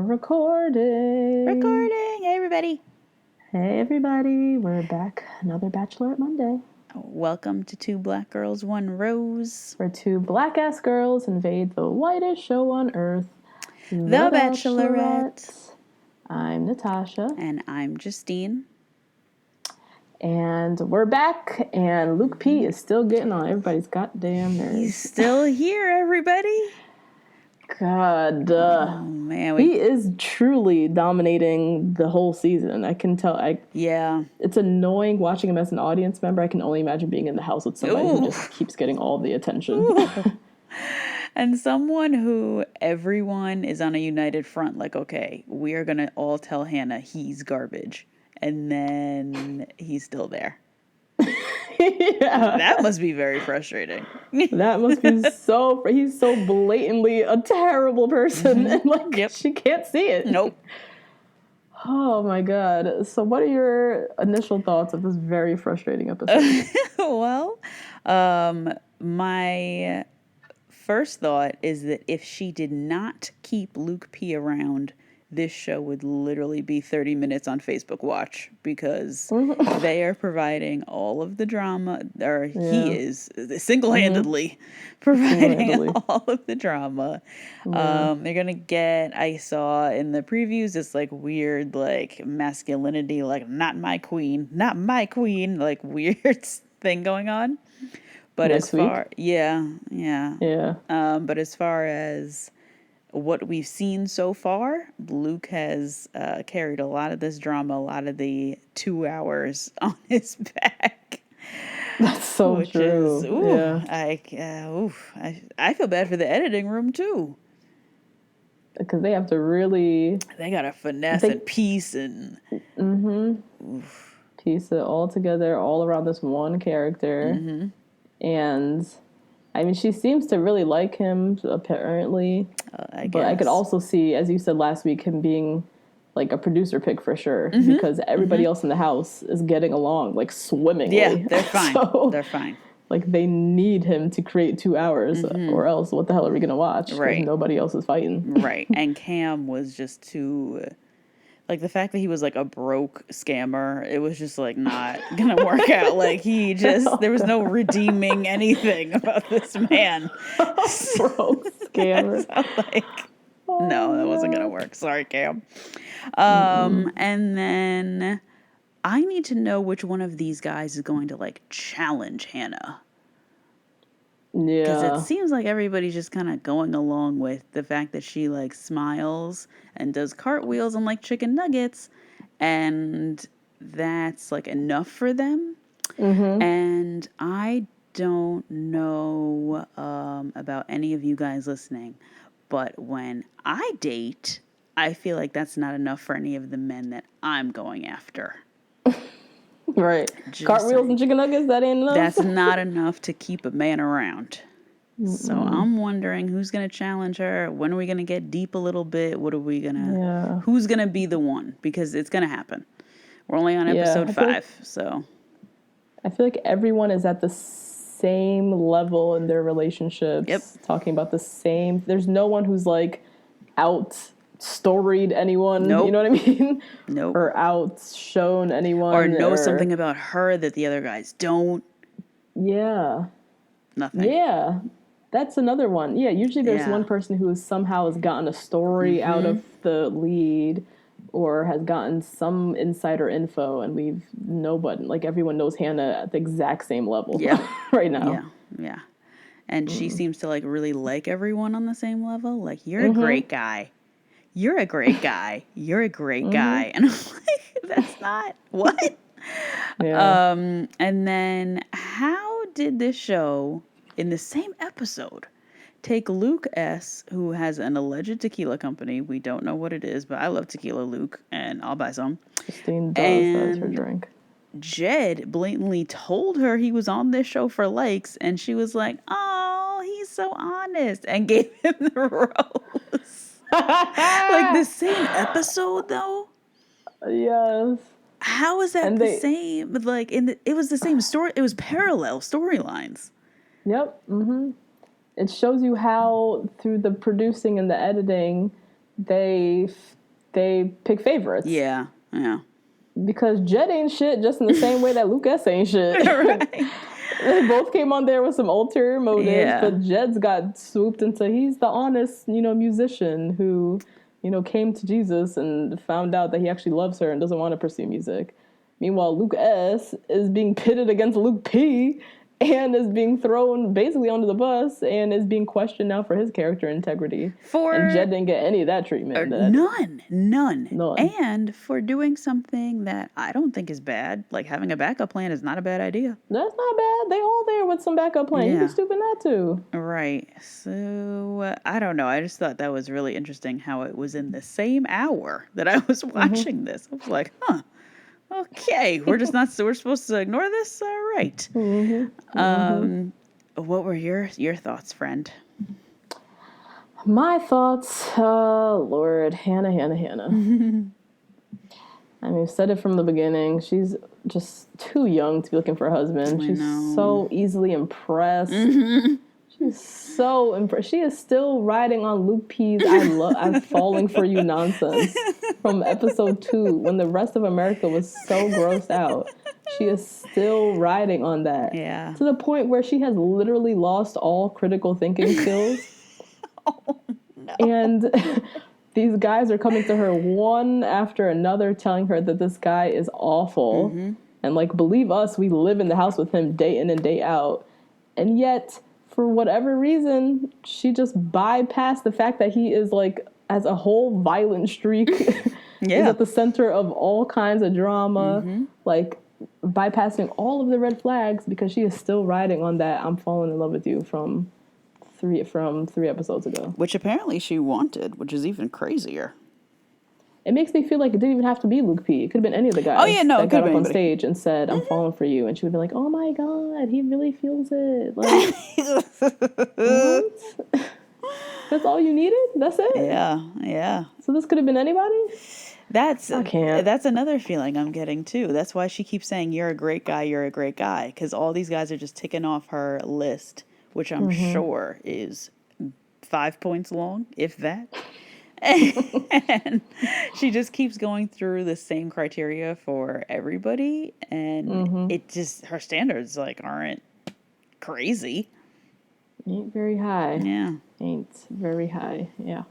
recording. Recording. Hey, everybody. Hey, everybody. We're back. Another Bachelorette Monday. Welcome to Two Black Girls, One Rose. Where two black-ass girls invade the whitest show on earth, The Bachelorette. I'm Natasha. And I'm Justine. And we're back, and Luke P is still getting on everybody's goddamn nerves. He's still here, everybody. God. Oh, man. He is truly dominating the whole season. I can tell. Yeah. It's annoying watching him as an audience member. I can only imagine being in the house with somebody who just keeps getting all the attention. And someone who everyone is on a united front, like, okay, we are going to all tell Hannah he's garbage. And then he's still there. Yeah. That must be very frustrating. That must be he's so blatantly a terrible person, and she can't see it. Nope. Oh my God. So what are your initial thoughts of this very frustrating episode? Well, my first thought is that if she did not keep Luke P around, this show would literally be 30 minutes on Facebook Watch, because they are providing all of the drama, or he is single-handedly providing all of the drama. Yeah. They're going to get, I saw in the previews, this like weird like masculinity, like not my queen, like weird thing going on. But Next as far, week? Yeah. But as far as what we've seen so far, Luke has carried a lot of this drama, a lot of the 2 hours on his back. That's so true. I feel bad for the editing room too, because they have to really. They gotta finesse and piece and. Piece it all together, all around this one character, and. I mean, she seems to really like him, apparently. But I could also see, as you said last week, him being like a producer pick for sure, because everybody else in the house is getting along like swimmingly. Yeah, they're fine. So, they're fine. Like, they need him to create 2 hours, or else what the hell are we going to watch? Right. Nobody else is fighting. Right. And Cam was just too... Like, the fact that he was, like, a broke scammer, it was just, like, not gonna work out. Like, he just... There was no redeeming anything about this man. Broke scammer. So, no, that wasn't gonna work. Sorry, Cam. And then I need to know which one of these guys is going to, like, challenge Hannah. Yeah. Because it seems like everybody's just kind of going along with the fact that she, like, smiles and does cartwheels and, like, chicken nuggets. And that's, like, enough for them. And I don't know about any of you guys listening, but when I date, I feel like that's not enough for any of the men that I'm going after. Right. Cartwheels and chicken nuggets, that ain't enough? That's not enough to keep a man around. So I'm wondering who's going to challenge her. When are we going to get deep a little bit? What are we going to... Yeah. Who's going to be the one? Because it's going to happen. We're only on episode 5, so... I feel like everyone is at the same level in their relationships. Yep. Talking about the same... There's no one who's, like, out-storied anyone. Nope. You know what I mean? Nope. Or outshone anyone. Or know something about her that the other guys don't. Yeah. Nothing. Yeah. That's another one. Yeah, usually there's one person who somehow has gotten a story out of the lead or has gotten some insider info, and everyone knows Hannah at the exact same level right now. Yeah. And she seems to, like, really like everyone on the same level. Like, you're a great guy. You're a great guy. You're a great guy. And I'm like, that's not... What? Yeah. And then how did this show, in the same episode, take Luke S., who has an alleged tequila company? We don't know what it is, but I love tequila, Luke, and I'll buy some. Justine does. That's her drink. Jed blatantly told her he was on this show for likes, and she was like, oh, he's so honest, and gave him the rose. Like, the same episode, though? Yes. How is that the same? But, like, it was the same story. It was parallel storylines. Yep. It shows you how, through the producing and the editing, they pick favorites. Yeah. Because Jed ain't shit just in the same way that Luke S ain't shit. Right. They both came on there with some ulterior motives, but Jed's got swooped into, he's the honest, musician who, came to Jesus and found out that he actually loves her and doesn't want to pursue music. Meanwhile, Luke S is being pitted against Luke P and is being thrown basically under the bus and is being questioned now for his character integrity. And Jed didn't get any of that treatment. None. And for doing something that I don't think is bad, like having a backup plan is not a bad idea. That's not bad. They all there with some backup plan. You be stupid not to. Right. So, I don't know. I just thought that was really interesting how it was in the same hour that I was watching this. I was like, huh. Okay, we're supposed to ignore this? All right. What were your thoughts, friend? My thoughts, Lord, Hannah. I mean, we said it from the beginning. She's just too young to be looking for a husband. She's so easily impressed. She's so impressed. She is still riding on Luke P's I'm falling for you nonsense from episode 2 when the rest of America was so grossed out. She is still riding on that. Yeah. To the point where she has literally lost all critical thinking skills. Oh, no. And these guys are coming to her one after another telling her that this guy is awful. And believe us, we live in the house with him day in and day out. And yet, for whatever reason, she just bypassed the fact that he is as a whole violent streak. Is at the center of all kinds of drama. Bypassing all of the red flags because she is still riding on that I'm falling in love with you from 3 episodes ago. Which apparently she wanted, which is even crazier. It makes me feel like it didn't even have to be Luke P. It could have been any of the guys that got up on stage and said, I'm falling for you. And she would be like, oh my God, he really feels it. What? That's all you needed? That's it? Yeah. So this could have been anybody? That's another feeling I'm getting too. That's why she keeps saying, you're a great guy. Because all these guys are just ticking off her list, which I'm sure is 5 points long, if that. And she just keeps going through the same criteria for everybody. And it just, her standards aren't crazy. Ain't very high. Yeah. Ain't very high. Yeah.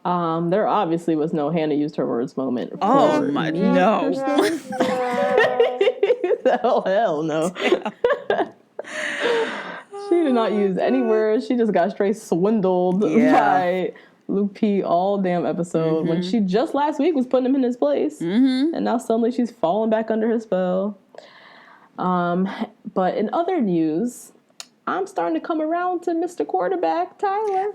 There obviously was no Hannah used her words moment. Oh my no. Hell no. She did not use any words. She just got straight swindled by Luke P all damn episode when she just last week was putting him in his place. And now suddenly she's falling back under his spell. But in other news, I'm starting to come around to Mr. Quarterback, Tyler.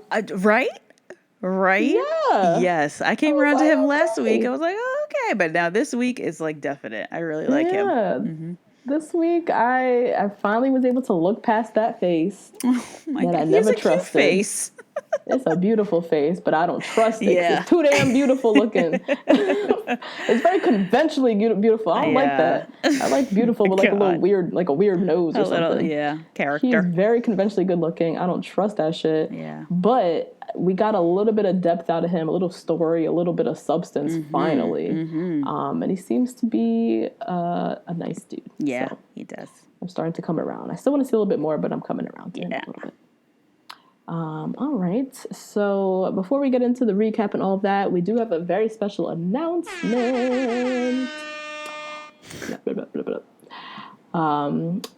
Right? Yeah. Yes. I came around to him last week. I was like, oh, okay. But now this week is definite. I really like him. This week I finally was able to look past that face that I never trusted. Cute face. It's a beautiful face, but I don't trust it. Yeah. It's too damn beautiful looking. It's very conventionally beautiful. I don't like that. I like beautiful with a little weird, a weird nose or something. Character. He's very conventionally good looking. I don't trust that shit. Yeah. But we got a little bit of depth out of him, a little story, a little bit of substance finally. And he seems to be a nice dude. Yeah, so he does. I'm starting to come around. I still want to see a little bit more, but I'm coming around to him a little bit. All right. So before we get into the recap and all of that, we do have a very special announcement.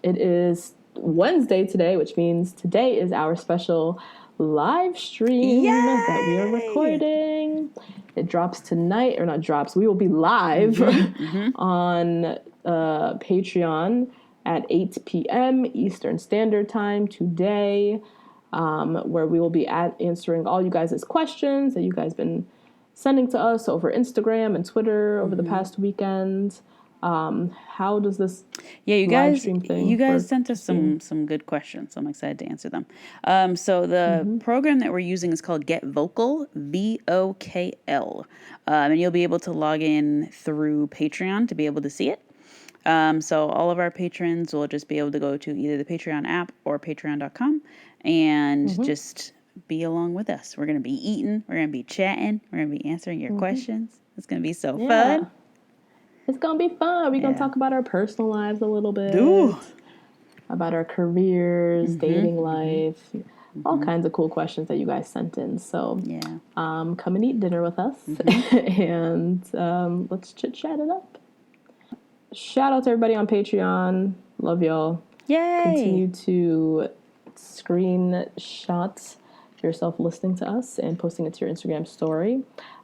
It is Wednesday today, which means today is our special live stream that we are recording. It drops tonight, or not drops. We will be live on Patreon at 8 p.m. Eastern Standard Time today. Where we will be answering all you guys' questions that you guys been sending to us over Instagram and Twitter over the past weekend. How does this live stream thing work? Sent us some good questions, so I'm excited to answer them. So the program that we're using is called Get Vocal, VOKL. And you'll be able to log in through Patreon to be able to see it. So all of our patrons will just be able to go to either the Patreon app or patreon.com and just be along with us. We're going to be eating. We're going to be chatting. We're going to be answering your questions. It's going to be so fun. It's going to be fun. We're going to talk about our personal lives a little bit. Ooh. About our careers, dating life, all kinds of cool questions that you guys sent in. So come and eat dinner with us and let's chit-chat it up. Shout out to everybody on Patreon. Love y'all. Yay! Continue to screenshot yourself listening to us and posting it to your Instagram story.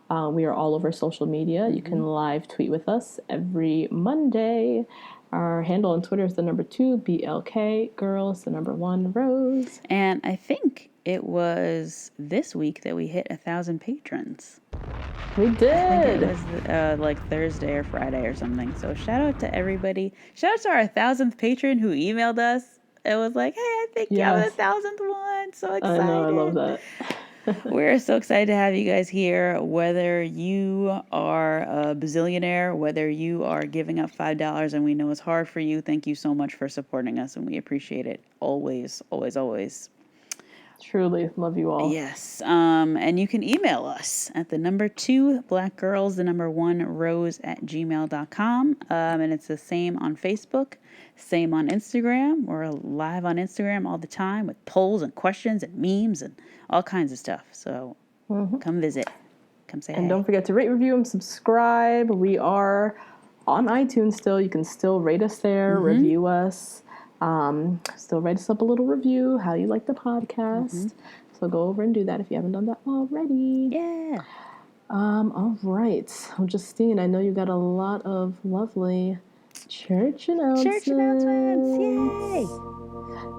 We are all over social media. You can live tweet with us every Monday. Our handle on Twitter is the number 2 BLK Girls, the number 1 Rose. And I think it was this week that we hit 1,000 patrons. We did. I think it was like Thursday or Friday or something. So shout out to everybody. Shout out to our 1,000th patron who emailed us. It was like, hey, I think you have the 1,000th one. So excited. I know, I love that. We're so excited to have you guys here, whether you are a bazillionaire, whether you are giving up $5, and we know it's hard for you. Thank you so much for supporting us, and we appreciate it always, always, always. Truly, love you all. Yes, and you can email us at the number 2 blackgirls, the number 1 rose @gmail.com, and it's the same on Facebook, same on Instagram. We're live on Instagram all the time with polls and questions and memes and all kinds of stuff. So come visit, come say and hey. Don't forget to rate, review, and subscribe. We are on iTunes still. You can still rate us there, review us. Still write us up a little review, how you like the podcast. So go over and do that if you haven't done that already. Yeah. All right. Well, Justine, I know you got a lot of lovely church announcements. Yay!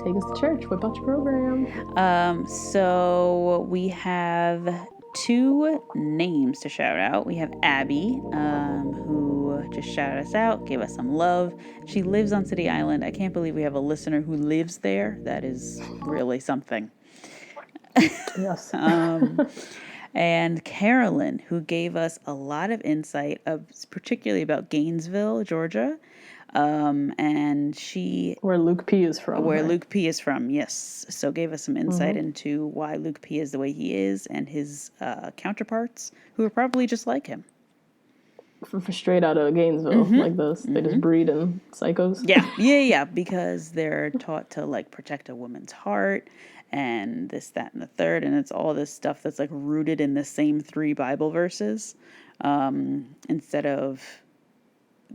Take us to church. What about your program? So we have 2 names to shout out. We have Abby, who just shouted us out, gave us some love. She lives on City Island. I can't believe we have a listener who lives there. That is really something. Yes. And Carolyn, who gave us a lot of insight, particularly about Gainesville, Georgia. And she... Where Luke P. is from. Luke P. is from, yes. So gave us some insight into why Luke P. is the way he is and his counterparts, who are probably just like him. For straight out of Gainesville, like this. They just breed in psychos. Yeah, because they're taught to, like, protect a woman's heart and this, that, and the third, and it's all this stuff that's, like, rooted in the same 3 Bible verses, instead of,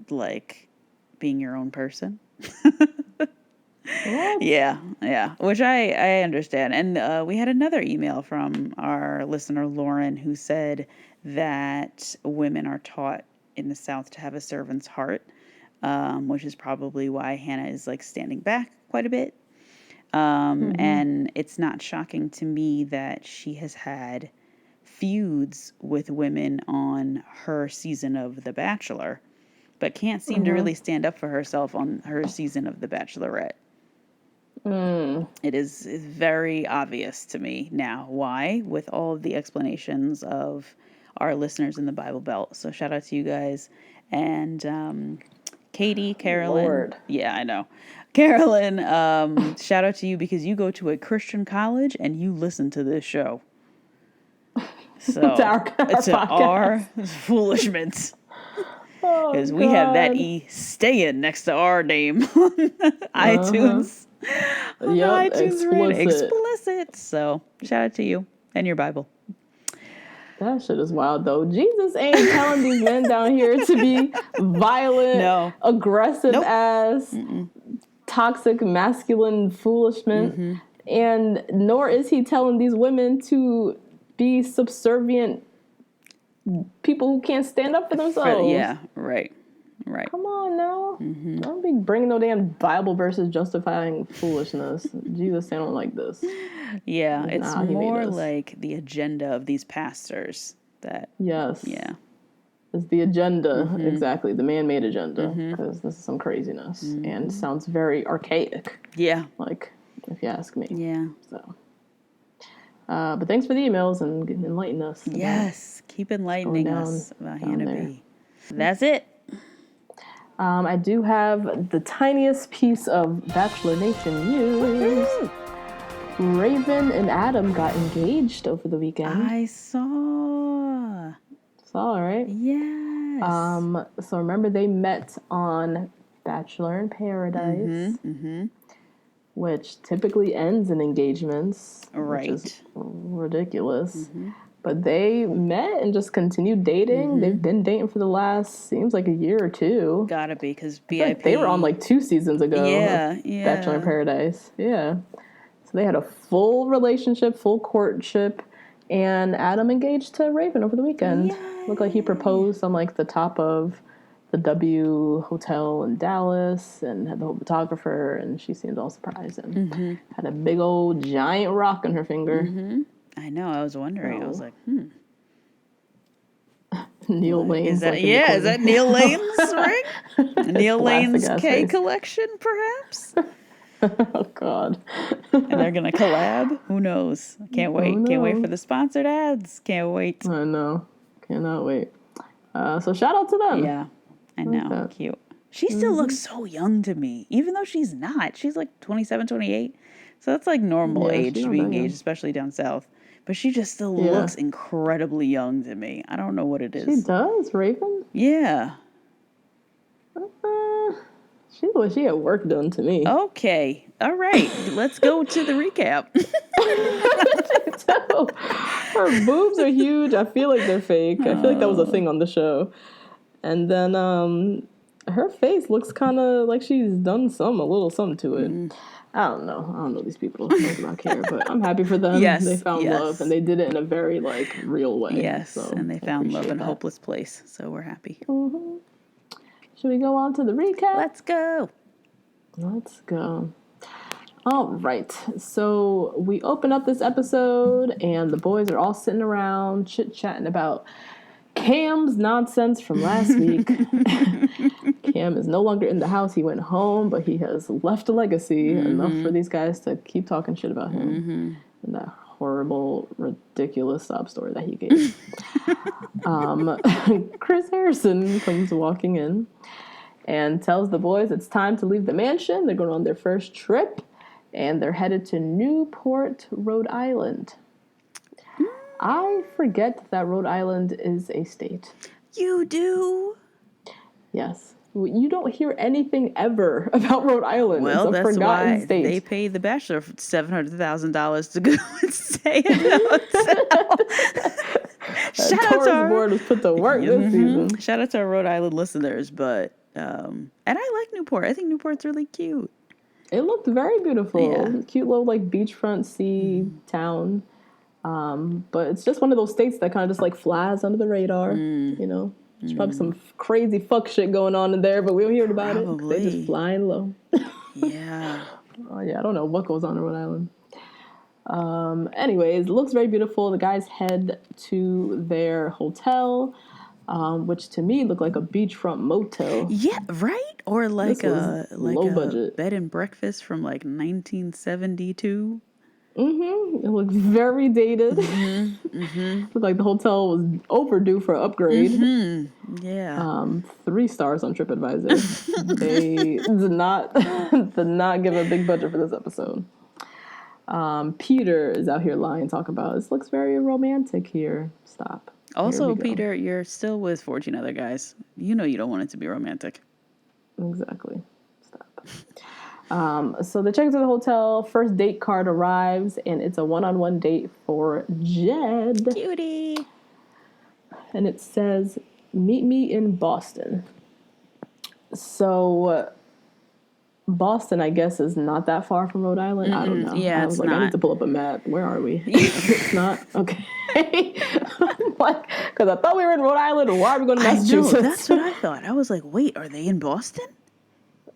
like, being your own person. Yeah, which I understand. And we had another email from our listener, Lauren, who said that women are taught in the South to have a servant's heart, which is probably why Hannah is, like, standing back quite a bit. And it's not shocking to me that she has had feuds with women on her season of The Bachelor, but can't seem to really stand up for herself on her season of The Bachelorette. It is very obvious to me now why, with all of the explanations of our listeners in the Bible Belt. So shout out to you guys. And Katie, Carolyn. Lord. Yeah, I know. Carolyn, shout out to you because you go to a Christian college and you listen to this show. So it's our foolishment. Because we have that E staying next to our name on iTunes. On iTunes rating. Explicit. So shout out to you and your Bible. That shit is wild, though. Jesus ain't telling these men down here to be violent, aggressive ass, toxic, masculine foolishment. And nor is he telling these women to be subservient people who can't stand up for themselves. Right. Come on now. Don't be bringing no damn Bible verses justifying foolishness. Jesus sounded like this. Yeah, it's more like the agenda of these pastors that... Yes. Yeah. It's the agenda, exactly, the man-made agenda, because this is some craziness, and sounds very archaic. Yeah. Like, if you ask me. Yeah. So... but thanks for the emails and enlightening us. Yes, keep enlightening us about Hannah B. That's it. I do have the tiniest piece of Bachelor Nation news. Raven and Adam got engaged over the weekend. I saw. Saw, right? Yes. So remember they met on Bachelor in Paradise, which typically ends in engagements, right? Which is ridiculous. But they met and just continued dating. They've been dating for the last, seems like a year or two. Gotta be, because VIP. Like they were on like 2 seasons ago. Yeah. Bachelor in Paradise. Yeah. So they had a full relationship, full courtship, and Adam engaged to Raven over the weekend. Yay. Looked like he proposed on like the top of the W Hotel in Dallas and had the whole photographer, and she seemed all surprised and had a big old giant rock on her finger. I know. I was wondering. I was like, Neil Lane's. Is that is that Neil Lane's ring? Neil Lane's K face. Collection, perhaps. Oh God! And they're gonna collab. Who knows? Can't wait. Can't wait for the sponsored ads. Can't wait. I know. Cannot wait. So shout out to them. Yeah, I know. Like cute. She still looks so young to me, even though she's not. She's like 27, 28. So that's like normal age to be engaged, especially down south. But she just still looks incredibly young to me. I don't know what it is. She does, Raven? Yeah. She had work done to me. Okay. All right. Let's go to the recap. Her boobs are huge. I feel like they're fake. I feel like that was a thing on the show. And then her face looks kind of like she's done a little something to it. I don't know these people. I do not care, but I'm happy for them. Yes, they found love, and they did it in a very like real way. Yes, so and they found love in a hopeless place. So we're happy. Should we go on to the recap? Let's go. Let's go. All right. So we open up this episode, and the boys are all sitting around chit-chatting about Cam's nonsense from last week. Cam is no longer in the house. He went home, but he has left a legacy enough for these guys to keep talking shit about him. And that horrible, ridiculous sob story that he gave. Chris Harrison comes walking in and tells the boys it's time to leave the mansion. They're going on their first trip, and they're headed to Newport, Rhode Island. I forget that Rhode Island is a state. You do? Yes. You don't hear anything ever about Rhode Island. Well, it's a that's forgotten why state. They paid the Bachelor $700,000 to go and stay in the hotel. Shout out to our board was put to work this season. Shout out to our Rhode Island listeners, but and I like Newport. I think Newport's really cute. It looked very beautiful. Yeah. Cute little like beachfront sea town. But it's just one of those states that kind of just like flies under the radar, you know. There's probably some crazy fuck shit going on in there, but we don't hear about it. They're just flying low. Yeah. Oh yeah, I don't know what goes on in Rhode Island. Anyways, it looks very beautiful. The guys head to their hotel, which to me looked like a beachfront motel. Yeah, right? Or like a low budget bed and breakfast from like 1972. It looked very dated. Looked like the hotel was overdue for an upgrade. Yeah. 3 stars on TripAdvisor. They did not give a big budget for this episode. Peter is out here lying, talking about this looks very romantic here. Stop. Also, Peter, you're still with 14 other guys. You know you don't want it to be romantic. Exactly. Stop. So they check into the hotel. First date card arrives, and it's a one-on-one date for Jed. Cutie. And it says, "Meet me in Boston." So Boston, I guess, is not that far from Rhode Island. I don't know. Yeah, I was not. I need to pull up a map. Where are we? It's not? Okay. Like, because I thought we were in Rhode Island, or why are we going to Massachusetts? I know, that's what I thought. I was like, wait, are they in Boston?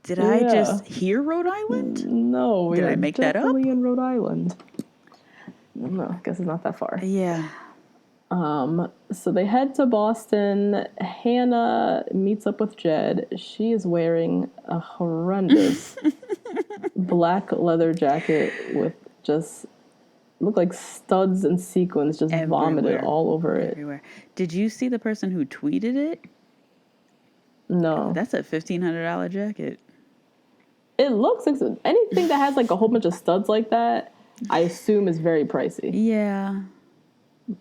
Did I just hear Rhode Island? No. Did I make that up? Definitely in Rhode Island. No, I guess it's not that far. Yeah. So they head to Boston. Hannah meets up with Jed. She is wearing a horrendous black leather jacket with just look like studs and sequins just vomited all over it. Everywhere. Did you see the person who tweeted it? No. That's a $1,500 jacket. It looks like anything that has like a whole bunch of studs like that. I assume is very pricey. Yeah.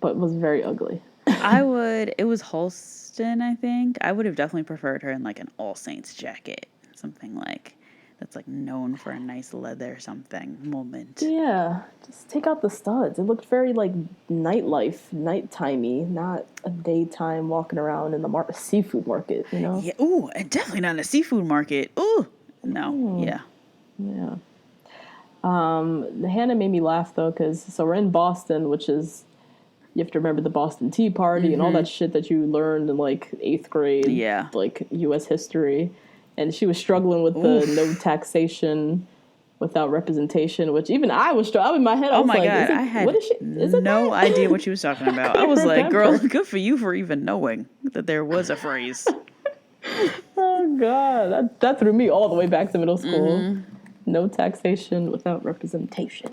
But was very ugly. It was Holston, I think. I would have definitely preferred her in like an All Saints jacket. Something like that's like known for a nice leather something moment. Yeah, just take out the studs. It looked very like nightlife, nightimey, not a daytime walking around in the seafood market, you know? Yeah, ooh, and definitely not in a seafood market. Ooh, no, yeah. Yeah. Hannah made me laugh though, so we're in Boston, which is, you have to remember the Boston Tea Party and all that shit that you learned in like 8th grade, like U.S. history. And she was struggling with the no taxation without representation, which even I was struggling in my head. I was like, God, I had no idea what she was talking about. I was like, girl, good for you for even knowing that there was a phrase. Oh God, that threw me all the way back to middle school. No taxation without representation.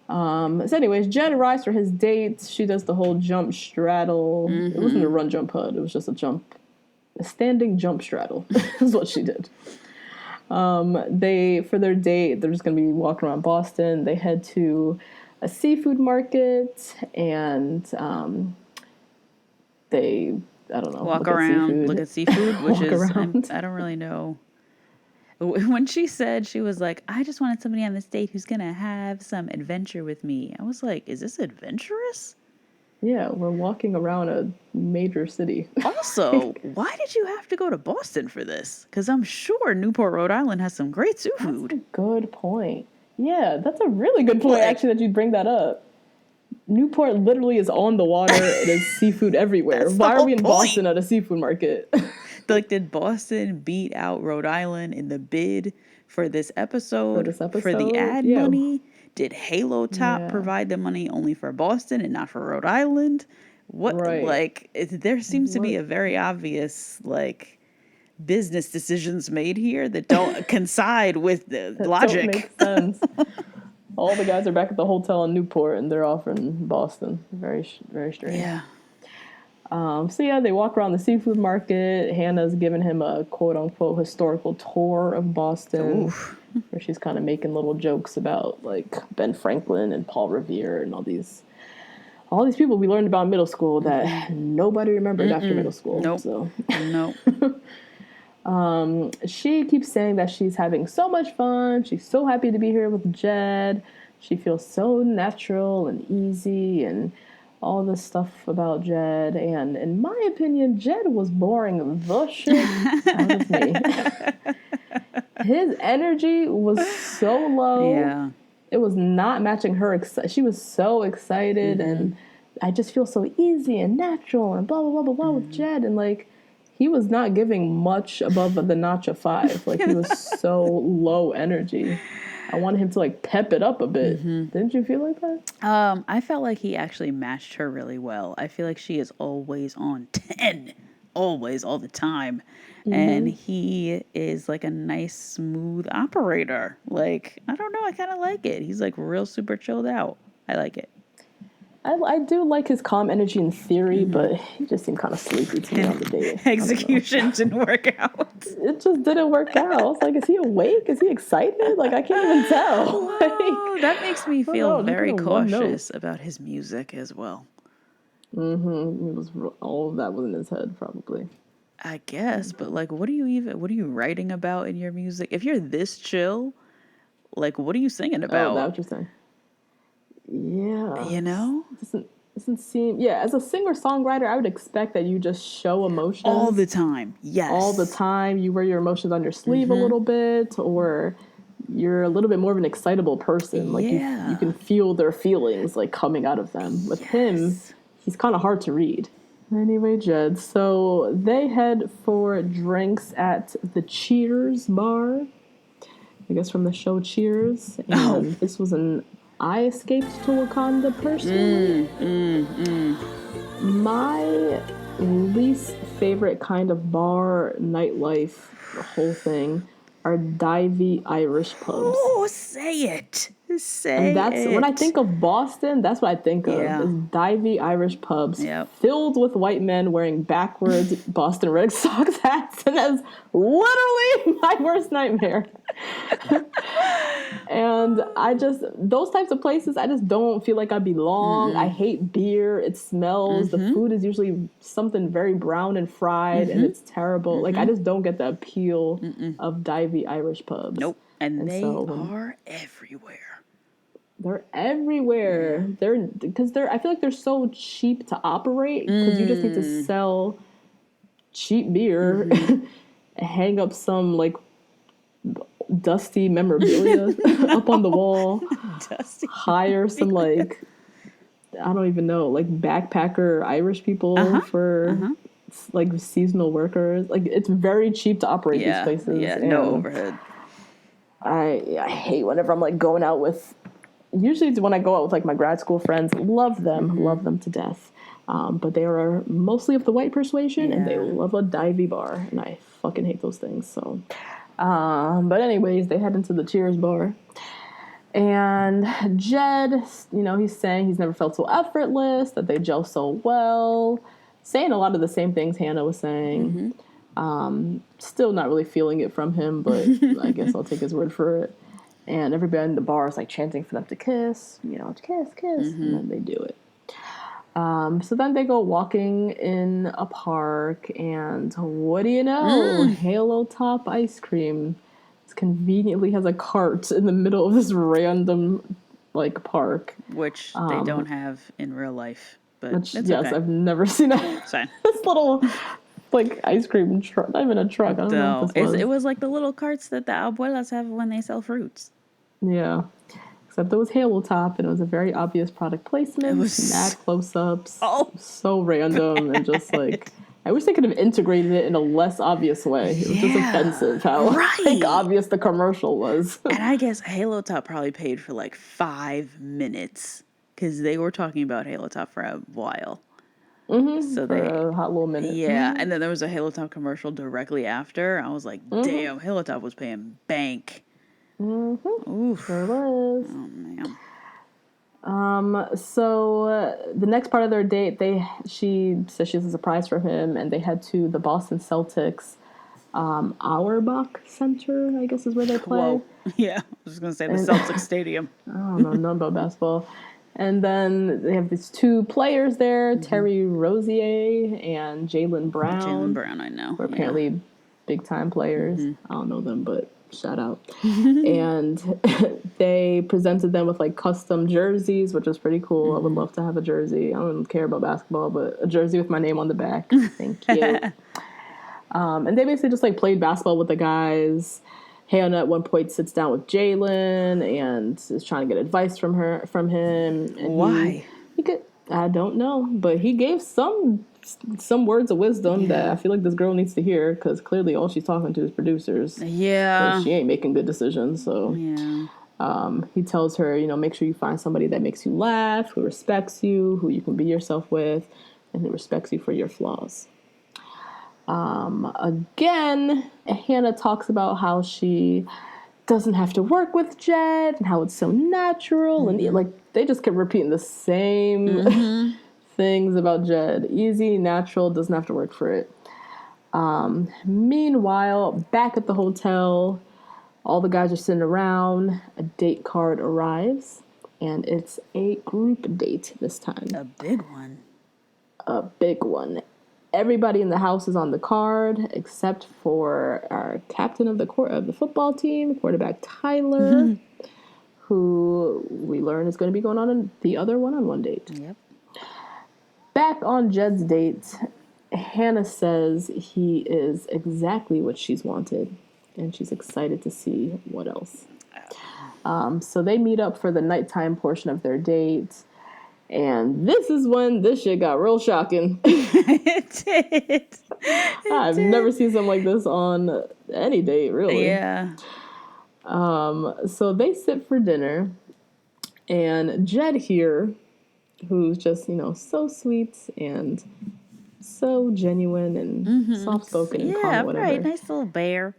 So anyways, Jed arrives for his date. She does the whole jump straddle. It wasn't a run jump HUD. It was just a standing jump straddle is what she did. For their date, they're just going to be walking around Boston. They head to a seafood market and they, I don't know, walk around, look at seafood, which is, I don't really know. When she said, she was like, I just wanted somebody on this date who's going to have some adventure with me. I was like, is this adventurous? Yeah, we're walking around a major city. Also, why did you have to go to Boston for this? Because I'm sure Newport, Rhode Island has some great seafood. That's a good point. Yeah, that's a really good point, actually, that you bring that up. Newport literally is on the water. It is seafood everywhere. Why are we in Boston at a seafood market? Like, did Boston beat out Rhode Island in the bid for this episode? For the ad money? Did Halo Top provide the money only for Boston and not for Rhode Island? What, like, there seems to be a very obvious, like, business decisions made here that don't coincide with the logic. Don't make sense. All the guys are back at the hotel in Newport and they're off in Boston. Very, very strange. Yeah. So yeah, they walk around the seafood market. Hannah's giving him a quote-unquote historical tour of Boston, where she's kind of making little jokes about like Ben Franklin and Paul Revere and all these people we learned about in middle school that nobody remembered after middle school. Nope. So. Nope. She keeps saying that she's having so much fun. She's so happy to be here with Jed. She feels so natural and easy and all this stuff about Jed, and in my opinion, Jed was boring the shit out of me. His energy was so low. Yeah. It was not matching her. She was so excited, and I just feel so easy and natural and blah, blah, blah, blah, blah with Jed. And, like, he was not giving much above the notch of 5. Like, he was so low energy. I wanted him to like pep it up a bit. Didn't you feel like that? I felt like he actually matched her really well. I feel like she is always on 10, always, all the time. And he is like a nice, smooth operator. Like, I don't know, I kind of like it. He's like real super chilled out. I like it. I do like his calm energy in theory, but he just seemed kind of sleepy to me on the date. Execution didn't work out. It just didn't work out. I was like, is he awake? Is he excited? Like, I can't even tell. Oh, that makes me feel very cautious about his music as well. It was all of that was in his head, probably. I guess, but like, what are you writing about in your music? If you're this chill, like, what are you singing about? Oh, that's what you're saying. Yeah. You know? Doesn't seem... Yeah, as a singer-songwriter, I would expect that you just show emotions. All the time. Yes. All the time. You wear your emotions on your sleeve a little bit, or you're a little bit more of an excitable person. Like, you can feel their feelings, like, coming out of them. With him, he's kind of hard to read. Anyway, Jed, so they head for drinks at the Cheers bar. I guess from the show Cheers. And this was an I Escaped to Wakanda person. My least favorite kind of bar, nightlife, the whole thing, are divey Irish pubs. Oh, say it. Say And that's it. when I think of Boston, that's what I think of is divey Irish pubs filled with white men wearing backwards Boston Red Sox hats, and that's literally my worst nightmare. And those types of places, I just don't feel like I belong. I hate beer. It smells. The food is usually something very brown and fried, and it's terrible. Like, I just don't get the appeal of divey Irish pubs. Nope. And they are everywhere. They're everywhere. Yeah. I feel like they're so cheap to operate because you just need to sell cheap beer, hang up some like dusty memorabilia up on the wall, hire some like I don't even know, like backpacker Irish people for like seasonal workers. Like it's very cheap to operate these places. Yeah, no overhead. I hate whenever I'm like going out with. Usually it's when I go out with like my grad school friends. Love them to death. But they are mostly of the white persuasion, and they love a divey bar, and I fucking hate those things. So, but anyways, they head into the Cheers bar, and Jed, he's saying he's never felt so effortless, that they gel so well, saying a lot of the same things Hannah was saying. Still not really feeling it from him, but I guess I'll take his word for it. And everybody in the bar is like chanting for them to kiss, kiss, and then they do it. So then they go walking in a park, and what do you know? Halo Top ice cream conveniently has a cart in the middle of this random like park, which they don't have in real life. But it's okay. I've never seen this little like ice cream truck. Not even a truck. I don't know what this was. It was like the little carts that the abuelas have when they sell fruits. Yeah. Except it was Halo Top, and it was a very obvious product placement. It was mad close-ups. So random and just like... I wish they could have integrated it in a less obvious way. It was just offensive how obvious the commercial was. And I guess Halo Top probably paid for like 5 minutes because they were talking about Halo Top for a while. So for a hot little minute. Yeah, and then there was a Halo Top commercial directly after. I was like, damn, Halo Top was paying bank. Oof. Sure was. Oh, man. So the next part of their date, she says she has a surprise for him, and they head to the Boston Celtics Auerbach Center, I guess is where they play. Whoa. Yeah, I was going to say the Celtics Stadium. I don't know nothing about basketball. And then they have these 2 players there, Terry Rozier and Jaylen Brown. Jaylen Brown, I know. Who are apparently big-time players. I don't know them, but... shout out. And they presented them with like custom jerseys, which is pretty cool. I would love to have a jersey. I don't care about basketball, but a jersey with my name on the back. Thank you. And they basically just like played basketball with the guys. Hannah at one point sits down with Jaylen and is trying to get advice from him. And why? I don't know, but he gave some words of wisdom that I feel like this girl needs to hear, because clearly all she's talking to is producers. Yeah. She ain't making good decisions. So he tells her, make sure you find somebody that makes you laugh, who respects you, who you can be yourself with, and who respects you for your flaws. Again, Hannah talks about how she doesn't have to work with Jed and how it's so natural. And like they just kept repeating the same things about Jed. Easy, natural, doesn't have to work for it. Meanwhile, back at the hotel, all the guys are sitting around. A date card arrives, and it's a group date this time. A big one. A big one. Everybody in the house is on the card except for our captain of the football team, quarterback Tyler, who we learn is going to be going on the other one-on-one date. Yep. Back on Jed's date, Hannah says he is exactly what she's wanted, and she's excited to see what else. So they meet up for the nighttime portion of their date, and this is when this shit got real shocking. It did. I've never seen something like this on any date, really. Yeah. So they sit for dinner, and Jed here, who's just, so sweet and so genuine and soft-spoken and calm, whatever. Yeah, right. Nice little bear.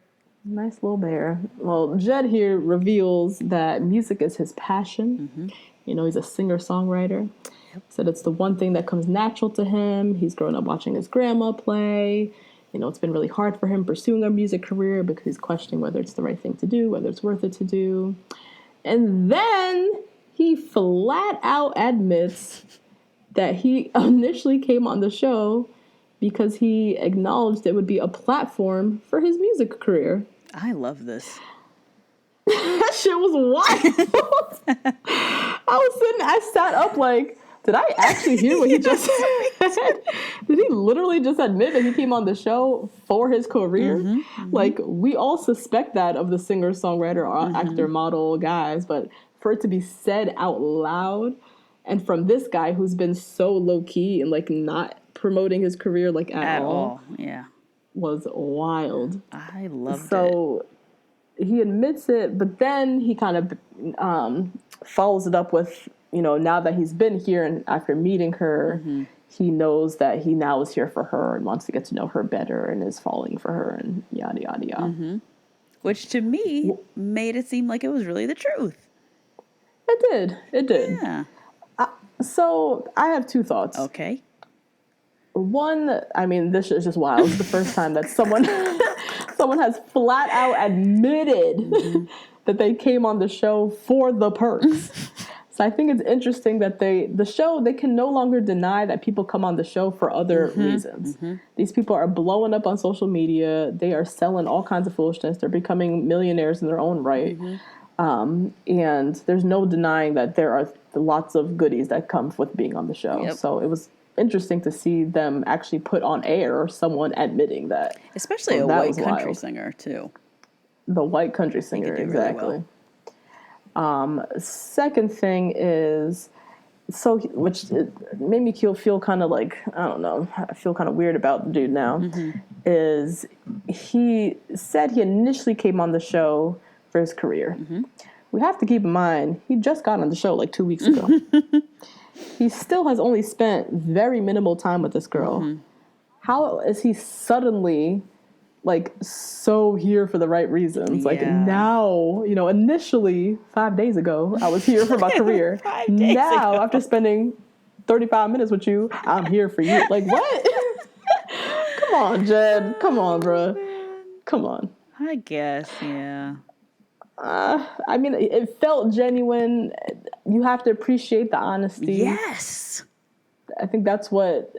Nice little bear. Well, Jed here reveals that music is his passion. Mm-hmm. You know, he's a singer-songwriter. Yep. Said it's the one thing that comes natural to him. He's grown up watching his grandma play. You know, it's been really hard for him pursuing a music career because he's questioning whether it's the right thing to do, whether it's worth it to do. And then he flat out admits that he initially came on the show because he acknowledged it would be a platform for his music career. I love this. That shit was wild. I sat up like, did I actually hear what he just said? Did he literally just admit that he came on the show for his career? Mm-hmm, mm-hmm. Like, we all suspect that of the singer, songwriter, or actor, model guys, but for it to be said out loud, and from this guy who's been so low key and like not promoting his career like at all, yeah, was wild. I loved it. So he admits it, but then he kind of follows it up with, you know, now that he's been here and after meeting her, he knows that he now is here for her and wants to get to know her better and is falling for her and yada, yada, yada. Mm-hmm. Which to me made it seem like it was really the truth. It did. Yeah. So I have two thoughts. Okay. One, I mean, this is just wild. It's the first time that someone has flat out admitted that they came on the show for the perks. So I think it's interesting that they can no longer deny that people come on the show for other reasons. Mm-hmm. These people are blowing up on social media. They are selling all kinds of foolishness. They're becoming millionaires in their own right. Mm-hmm. And there's no denying that there are lots of goodies that come with being on the show. Yep. So it was interesting to see them actually put on air someone admitting that. Especially a white country singer, too. The white country singer, exactly. Really well. Second thing is, which made me feel kind of like, I don't know, I feel kind of weird about the dude now, is he said he initially came on the show for his career. Mm-hmm. We have to keep in mind, he just got on the show like 2 weeks ago. He still has only spent very minimal time with this girl. Mm-hmm. How is he suddenly like so here for the right reasons? Yeah. Like now, you know, initially 5 days ago, I was here for my career. Now, after spending 35 minutes with you, I'm here for you. Like, what? Come on, Jed. Come on, bro. Come on. I guess, yeah. I mean, it felt genuine. You have to appreciate the honesty. Yes. I think that's what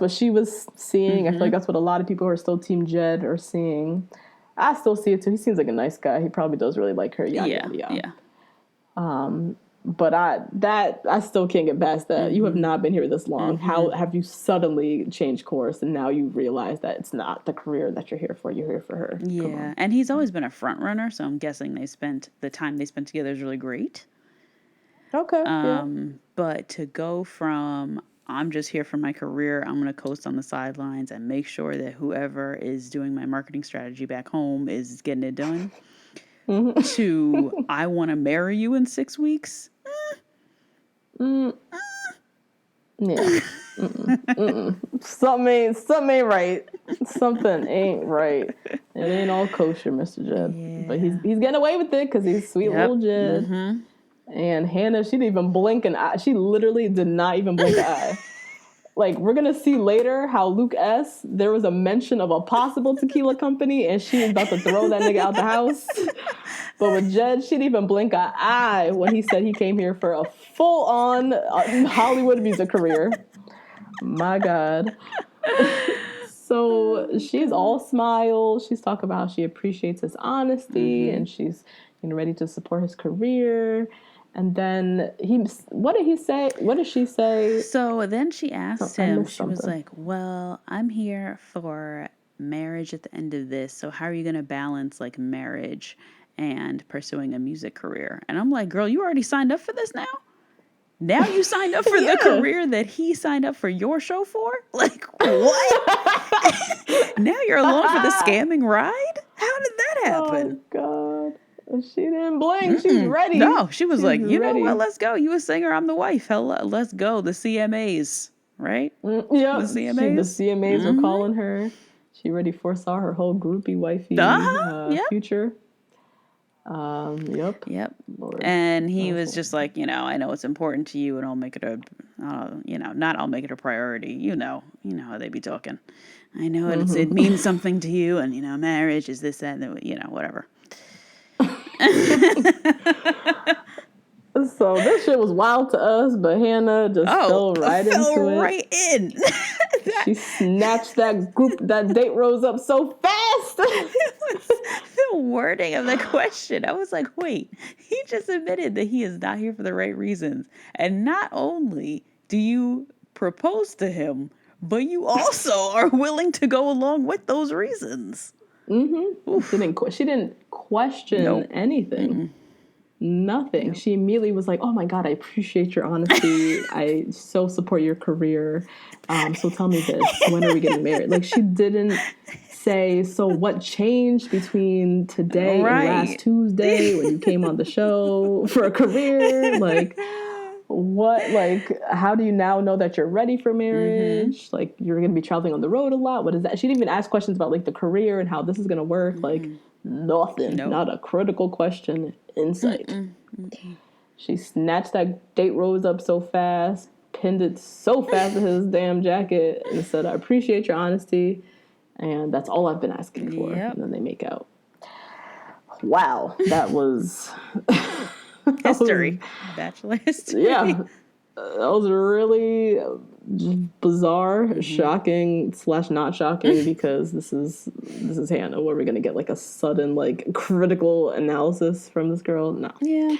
she was seeing. I feel like that's what a lot of people who are still Team Jed are seeing. I still see it too. He seems like a nice guy. He probably does really like her. Yeah. But I still can't get past that. You have not been here this long. How have you suddenly changed course and now you realize that it's not the career that you're here for? You're here for her. Yeah, and he's always been a front runner, so I'm guessing the time they spent together is really great. Okay. But to go from I'm just here for my career, I'm going to coast on the sidelines and make sure that whoever is doing my marketing strategy back home is getting it done, to I want to marry you in 6 weeks. Yeah. Something ain't right. Something ain't right. It ain't all kosher, Mr. Jed. Yeah. But he's getting away with it because he's sweet little Jed. Mm-hmm. And Hannah, she didn't even blink an eye. She literally did not even blink an eye. Like, we're going to see later how Luke S., there was a mention of a possible tequila company, and she was about to throw that nigga out the house. But with Jed, she didn't even blink an eye when he said he came here for a full-on Hollywood music career. My God. So she's all smiles. She's talking about how she appreciates his honesty, and she's ready to support his career. And then what did he say? What did she say? So then she asked him, she was like, well, I'm here for marriage at the end of this. So how are you going to balance like marriage and pursuing a music career? And I'm like, girl, you already signed up for this now? Now you signed up for the career that he signed up for your show for? Like, what? Now you're along for the scamming ride? How did that happen? Oh, God. She didn't blink. She's ready. No, she was like, you know what? Let's go. You a singer. I'm the wife. Hell, let's go. The CMAs, right? Yeah. The CMAs are calling her. She already foresaw her whole groupie wifey Yep. future. Yep. Lord. And he was just like, I know it's important to you, and I'll make it not I'll make it a priority. You know how they be talking. I know it means something to you, and marriage is this, that, and whatever. So this shit was wild to us, but Hannah just fell right in. She snatched that date rose up so fast. The wording of the question, I was like, wait, he just admitted that he is not here for the right reasons. And not only do you propose to him, but you also are willing to go along with those reasons. She didn't question anything. Nothing. Nope. She immediately was like, "Oh my God, I appreciate your honesty. I so support your career. So tell me this: when are we getting married?" Like, she didn't say, "So what changed between today and last Tuesday when you came on the show for a career? Like, what? Like, how do you now know that you're ready for marriage? Like, you're going to be traveling on the road a lot. What is that?" She didn't even ask questions about like the career and how this is going to work. Like, nothing. Nope. Not a critical question. Insight. She snatched that date rose up so fast, pinned it so fast to his damn jacket, and said, "I appreciate your honesty, and that's all I've been asking for." And then they make out. Wow, that was history. Bachelor history. Yeah, that was really bizarre, shocking / not shocking, because this is Hannah. Where we're gonna get like a sudden like critical analysis from this girl? No. Yeah.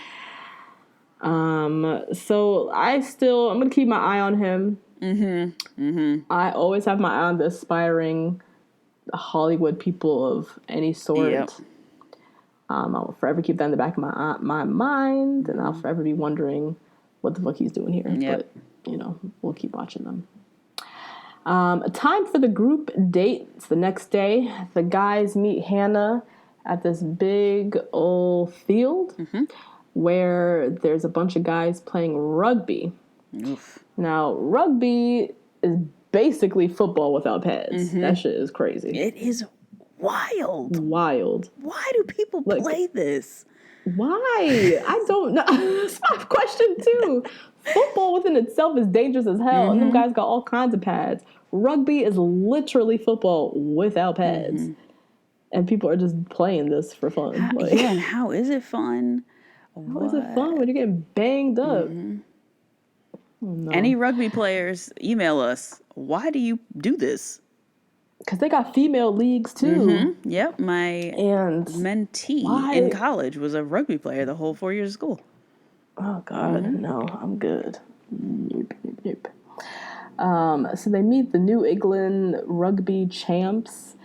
So I'm gonna keep my eye on him. I always have my eye on the aspiring Hollywood people of any sort. Yep. I'll forever keep that in the back of my mind, and I'll forever be wondering what the fuck he's doing here. Yep. But, we'll keep watching them. Time for the group date. It's the next day. The guys meet Hannah at this big old field where there's a bunch of guys playing rugby. Oof. Now, rugby is basically football without pads. That shit is crazy. It is wild. Why do people play this? Why? I don't know. That's my question too. Football within itself is dangerous as hell, and them guys got all kinds of pads. Rugby is literally football without pads, and people are just playing this for fun. And how is it fun? How is it fun when you're getting banged up? No. Any rugby players, email us. Why do you do this? Because they got female leagues too. Yep, my mentee in college was a rugby player the whole 4 years of school. Oh God, no, I'm good. Nope. So they meet the New England rugby champs.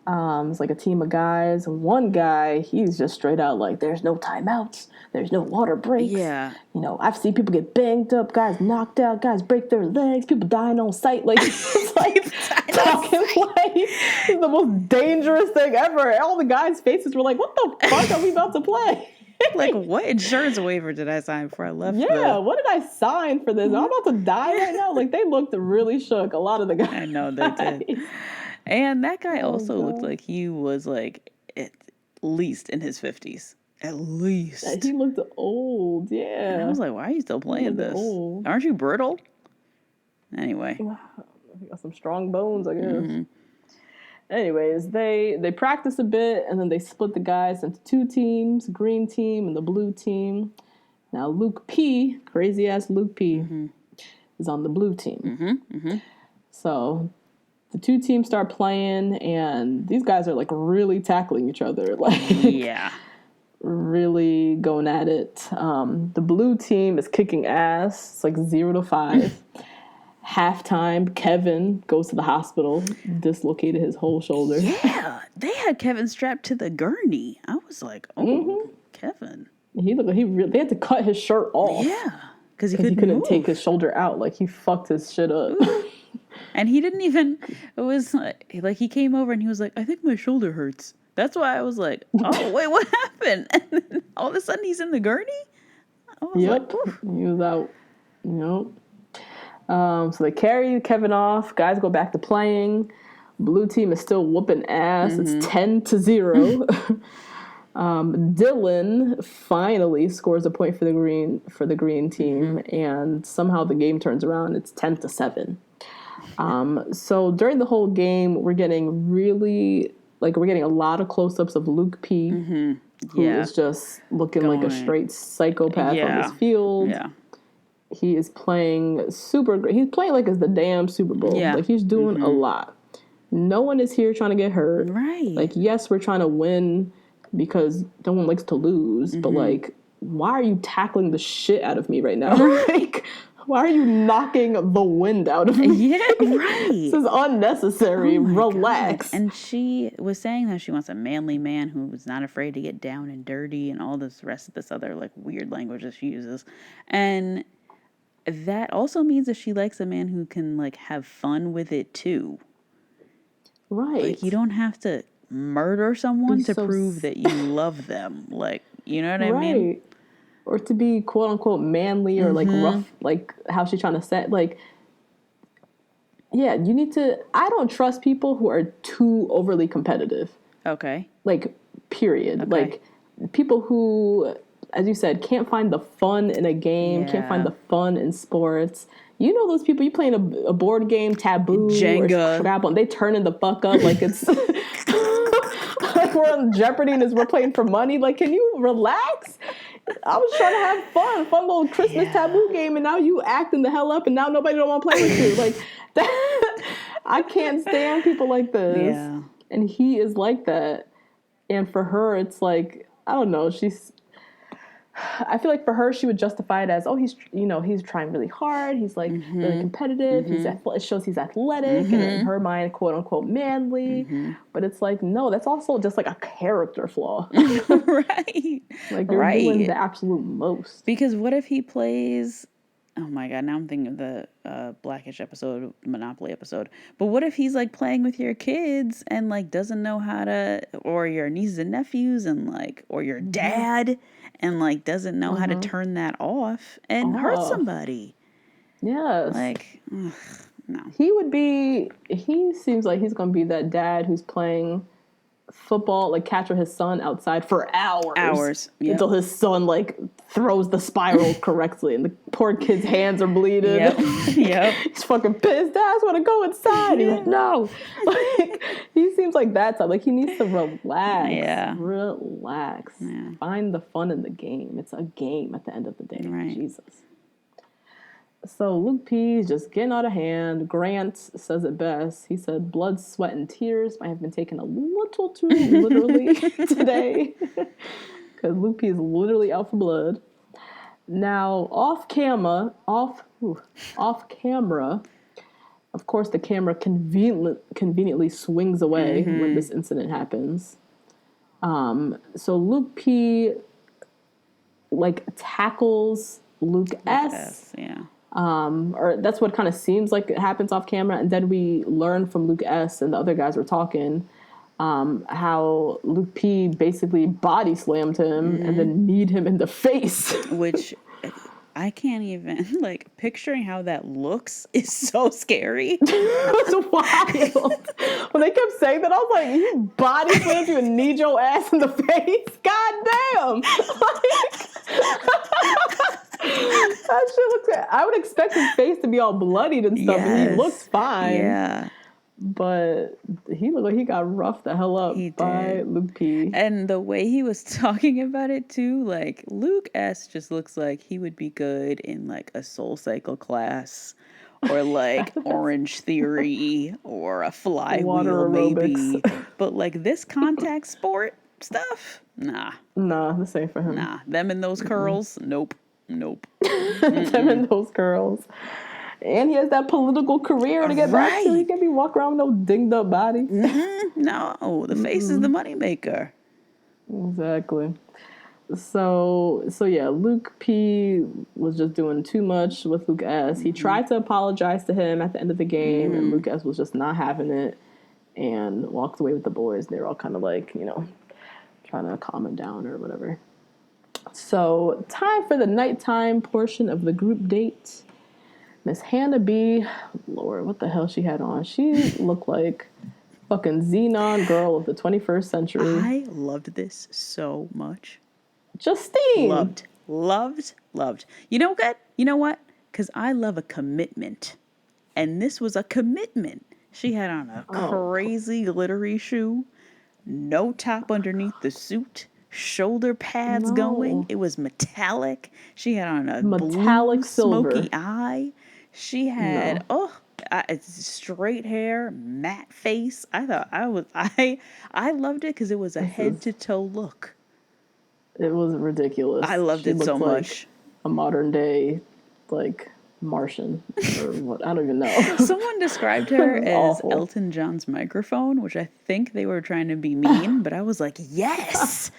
It's like a team of guys. One guy, he's just straight out like, "There's no timeouts. There's no water breaks. Yeah. I've seen people get banged up, guys knocked out, guys break their legs, people dying on sight." Like, it's like talking like it's the most dangerous thing ever. All the guys' faces were like, "What the fuck are we about to play?" Like, what insurance waiver did I sign before I left? Yeah, what did I sign for this? I'm about to die right now. Like, they looked really shook. A lot of the guys. I know they did. And that guy also looked like he was like at least in his 50s. At least. He looked old, yeah. And I was like, why are you still playing this? Old. Aren't you brittle? Anyway. You got some strong bones, I guess. Anyways, they practice a bit, and then they split the guys into two teams, green team and the blue team. Now, Luke P, crazy-ass Luke P, is on the blue team. So the two teams start playing, and these guys are, like, really tackling each other. Like, yeah. Really going at it. The blue team is kicking ass. It's like 0-5. Halftime, Kevin goes to the hospital, dislocated his whole shoulder. Yeah, they had Kevin strapped to the gurney. I was like, Kevin. He looked like they had to cut his shirt off. Yeah, because he couldn't take his shoulder out. Like, he fucked his shit up. And he didn't even. It was like he came over and he was like, "I think my shoulder hurts." That's why I was like, "Oh wait, what happened?" And then all of a sudden he's in the gurney. I was like, he was out. Yep. So they carry Kevin off. Guys go back to playing. Blue team is still whooping ass. It's 10-0. Dylan finally scores a point for the green team, and somehow the game turns around. It's 10-7. So during the whole game, we're getting a lot of close-ups of Luke P, who is just looking like a straight psychopath on this field. Yeah. He is playing super great. He's playing like it's the damn Super Bowl. Yeah. Like, he's doing a lot. No one is here trying to get hurt. Right. Like, yes, we're trying to win because no one likes to lose, but like, why are you tackling the shit out of me right now? Like, why are you knocking the wind out of me? Yeah, right. This is unnecessary. Relax. God. And she was saying that she wants a manly man who's not afraid to get down and dirty and all this rest of this other like weird language that she uses. And that also means that she likes a man who can like have fun with it too. Right. Like, you don't have to murder someone to prove that you love them. Like, you know what I mean? Or to be quote unquote manly or like rough, like how she's trying to set, like, yeah, you need to, I don't trust people who are too overly competitive. Okay. Like, period. Okay. Like, people who, as you said, can't find the fun in a game, can't find the fun in sports. You know those people, you playing a board game, Taboo, Jenga, or Scrabble, they turning the fuck up like it's like we're on Jeopardy and we're playing for money. Like, can you relax? I was trying to have fun little Christmas Taboo game, and now you acting the hell up, and now nobody don't want to play with you. Like, that, I can't stand people like this. Yeah. And he is like that. And for her, it's like, I don't know, I feel like for her, she would justify it as, oh, he's trying really hard. He's like really competitive. It shows he's athletic and in her mind, quote unquote, manly. But it's like, no, that's also just like a character flaw. Right. Like, you're doing the absolute most. Because what if he plays, oh my God, now I'm thinking of the Blackish episode, Monopoly episode. But what if he's like playing with your kids and like doesn't know how to, or your nieces and nephews and like, or your dad and like doesn't know how to turn that off and hurt somebody? Yes. Like, no. He seems like he's going to be that dad who's playing football, like catch with his son outside for hours. Yep. Until his son like throws the spiral correctly and the poor kid's hands are bleeding. Yep. He's fucking pissed. Dad, I want to go inside. He's like, no. Like, he seems like that type. Like, he needs to relax. Yeah. Relax. Yeah. Find the fun in the game. It's a game at the end of the day. Right. Jesus. So Luke P is just getting out of hand. Grant says it best. He said, blood, sweat, and tears might have been taken a little too literally today. Because Luke P is literally out for blood. Now, off camera, of course, the camera conveniently swings away when this incident happens. So Luke P, like, tackles Luke S. Yeah. Or that's what kind of seems like it happens off camera, and then we learn from Luke S. and the other guys were talking how Luke P basically body slammed him and then kneed him in the face. Which I can't even, like, picturing how that looks is so scary. It was wild. When they kept saying that, I was like, he body slammed you and kneed your ass in the face? God damn! That shit looks. I would expect his face to be all bloodied and stuff, and he looks fine. Yeah. But he looked like he got roughed the hell up by Luke P. And the way he was talking about it too, like, Luke S just looks like he would be good in like a Soul Cycle class or like Orange Theory or a Flywheel maybe. But like this contact sport stuff, nah, this ain't for him. Nah, them and those curls, nope. Them and those curls. And he has that political career to get back to. He can't be walking around with no dinged up body. No, the face is the moneymaker. Exactly. So yeah, Luke P was just doing too much with Luke S. He tried to apologize to him at the end of the game, and Luke S was just not having it and walked away with the boys. They were all kind of like, trying to calm him down or whatever. So, time for the nighttime portion of the group date. Miss Hannah B, Lord, what the hell she had on? She looked like Fucking Xenon girl of the 21st century. I loved this so much. Justine! Loved. You know what? Because I love a commitment. And this was a commitment. She had on a crazy glittery shoe, no top underneath the suit, shoulder pads going. It was metallic. She had on a metallic blue silver smoky eye. She had straight hair, matte face. I thought I loved it because it was a head to toe look. It was ridiculous. I loved it so much. A modern day, like, Martian or what? I don't even know. Someone described her as awful. Elton John's microphone, which I think they were trying to be mean, but I was like, yes.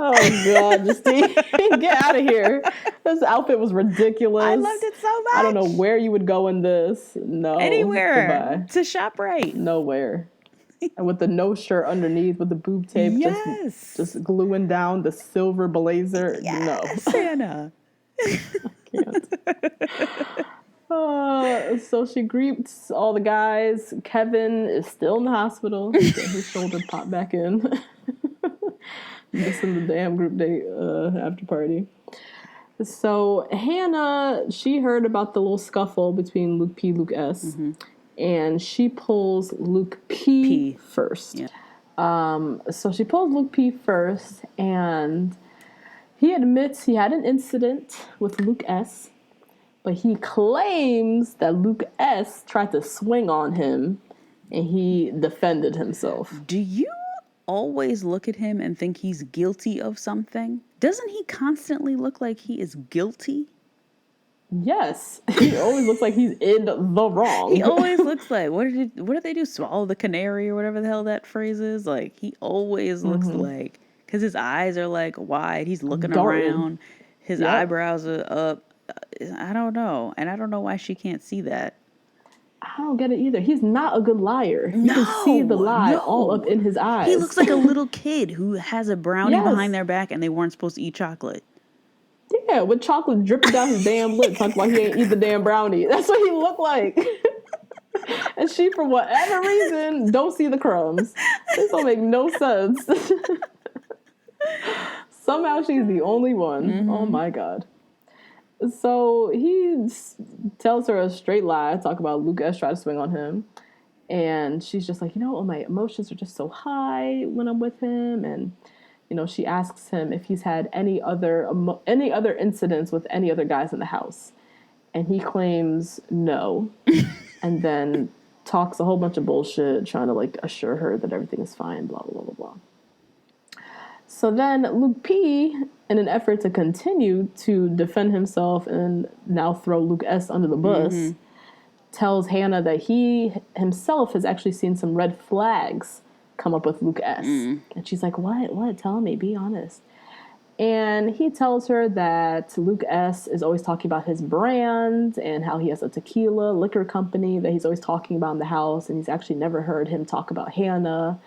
Oh God, Justine, get out of here! This outfit was ridiculous. I loved it so much. I don't know where you would go in this. No, anywhere. Goodbye. To ShopRite. Nowhere. And with the no shirt underneath, with the boob tape, just gluing down the silver blazer. Yes, no, Hannah. I can't. So she greets all the guys. Kevin is still in the hospital. He got his shoulder popped back in. Missing the damn group date after party. So Hannah, she heard about the little scuffle between Luke P. Luke S. And she pulls Luke P. first. Yeah. So she pulls Luke P. first, and he admits he had an incident with Luke S., but he claims that Luke S. tried to swing on him, and he defended himself. Do you always look at him and think he's guilty of something? Doesn't he constantly look like he is guilty? Yes. He always looks like he's in the wrong. He always looks like, what did they do? Swallow the canary or whatever the hell that phrase is? Like, he always looks like, because his eyes are like wide. He's looking around. His eyebrows are up. I don't know. And I don't know why she can't see that. I don't get it either. He's not a good liar. You can see the lie all up in his eyes. He looks like a little kid who has a brownie behind their back and they weren't supposed to eat chocolate. Yeah, with chocolate dripping down his damn lip, talking about he ain't eat the damn brownie. That's what he looked like. And she, for whatever reason, don't see the crumbs. This don't make no sense. Somehow she's the only one. Oh my God. So he tells her a straight lie, talk about Luke S. tried to swing on him. And she's just like, my emotions are just so high when I'm with him. And, she asks him if he's had any other incidents with any other guys in the house. And he claims no. And then talks a whole bunch of bullshit, trying to, assure her that everything is fine, blah, blah, blah, blah. So then Luke P., in an effort to continue to defend himself and now throw Luke S. under the bus, tells Hannah that he himself has actually seen some red flags come up with Luke S. And she's like, what? Tell me, be honest. And he tells her that Luke S. is always talking about his brand and how he has a tequila liquor company that he's always talking about in the house. And he's actually never heard him talk about Hannah.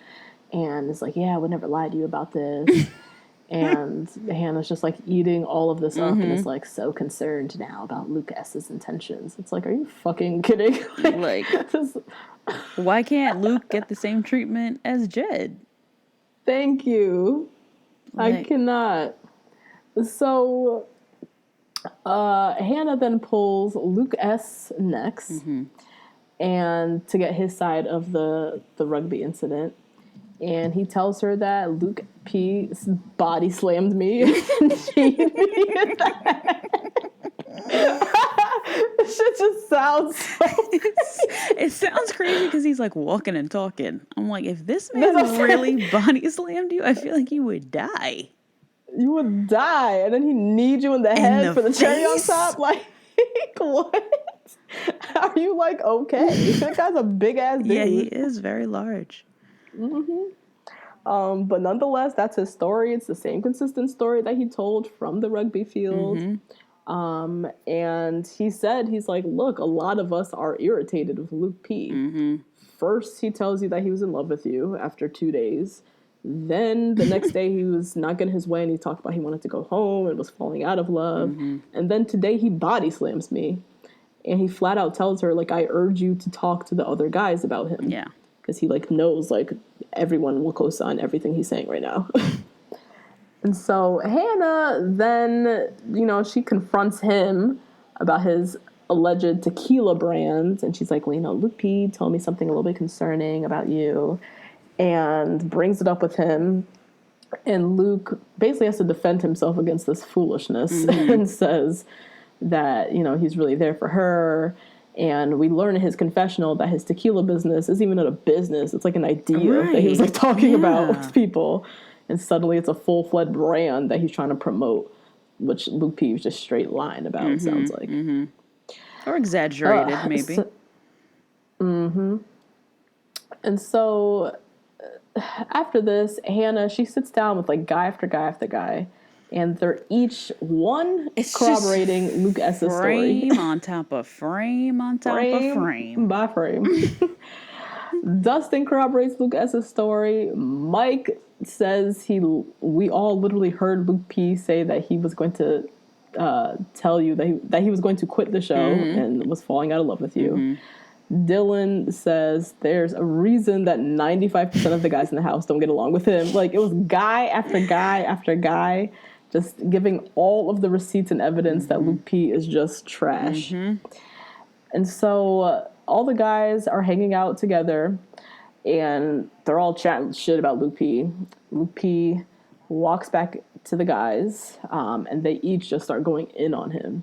And it's like, I would never lie to you about this. And Hannah's just eating all of this up and is so concerned now about Luke S.'s intentions. It's like, are you fucking kidding? Why can't Luke get the same treatment as Jed? Thank you. I cannot. So Hannah then pulls Luke S. next and to get his side of the rugby incident. And he tells her that Luke P. body slammed me. And she shit just sounds so... It sounds crazy because he's walking and talking. I'm like, if this man really body slammed you, I feel like you would die. You would die. And then he needs you in the head for the cherry on top. What? Are you okay? That guy's a big ass dude. Yeah, he is very large. But nonetheless, that's his story. It's the same consistent story that he told from the rugby field. And he said, he's like, look, a lot of us are irritated with Luke P. First, he tells you that he was in love with you after 2 days. Then the next day he was not getting his way and he talked about he wanted to go home and was falling out of love. And then today he body slams me. And he flat out tells her, I urge you to talk to the other guys about him. Yeah. because he like knows like everyone will co-sign everything he's saying right now. And so Hannah then, she confronts him about his alleged tequila brands. And she's like, well, Luke P told me something a little bit concerning about you, and brings it up with him. And Luke basically has to defend himself against this foolishness and says that, he's really there for her. And we learn in his confessional that his tequila business isn't even a business. It's like an idea that he was like talking about with people. And suddenly it's a full-fledged brand that he's trying to promote, which Luke P was just straight lying about, it sounds like. Or exaggerated, maybe. And so after this, Hannah, she sits down with like guy after guy after guy, and they're each corroborating Luke S.'s story. Frame on top of frame on top of frame. By frame. Dustin corroborates Luke S.'s story. Mike says we all literally heard Luke P say that he was going to tell you that he was going to quit the show and was falling out of love with you. Dylan says there's a reason that 95% of the guys in the house don't get along with him. Like, it was guy after guy after guy just giving all of the receipts and evidence that Luke P is just trash. And so all the guys are hanging out together, and they're all chatting shit about Luke P. Luke P walks back to the guys, and they each just start going in on him.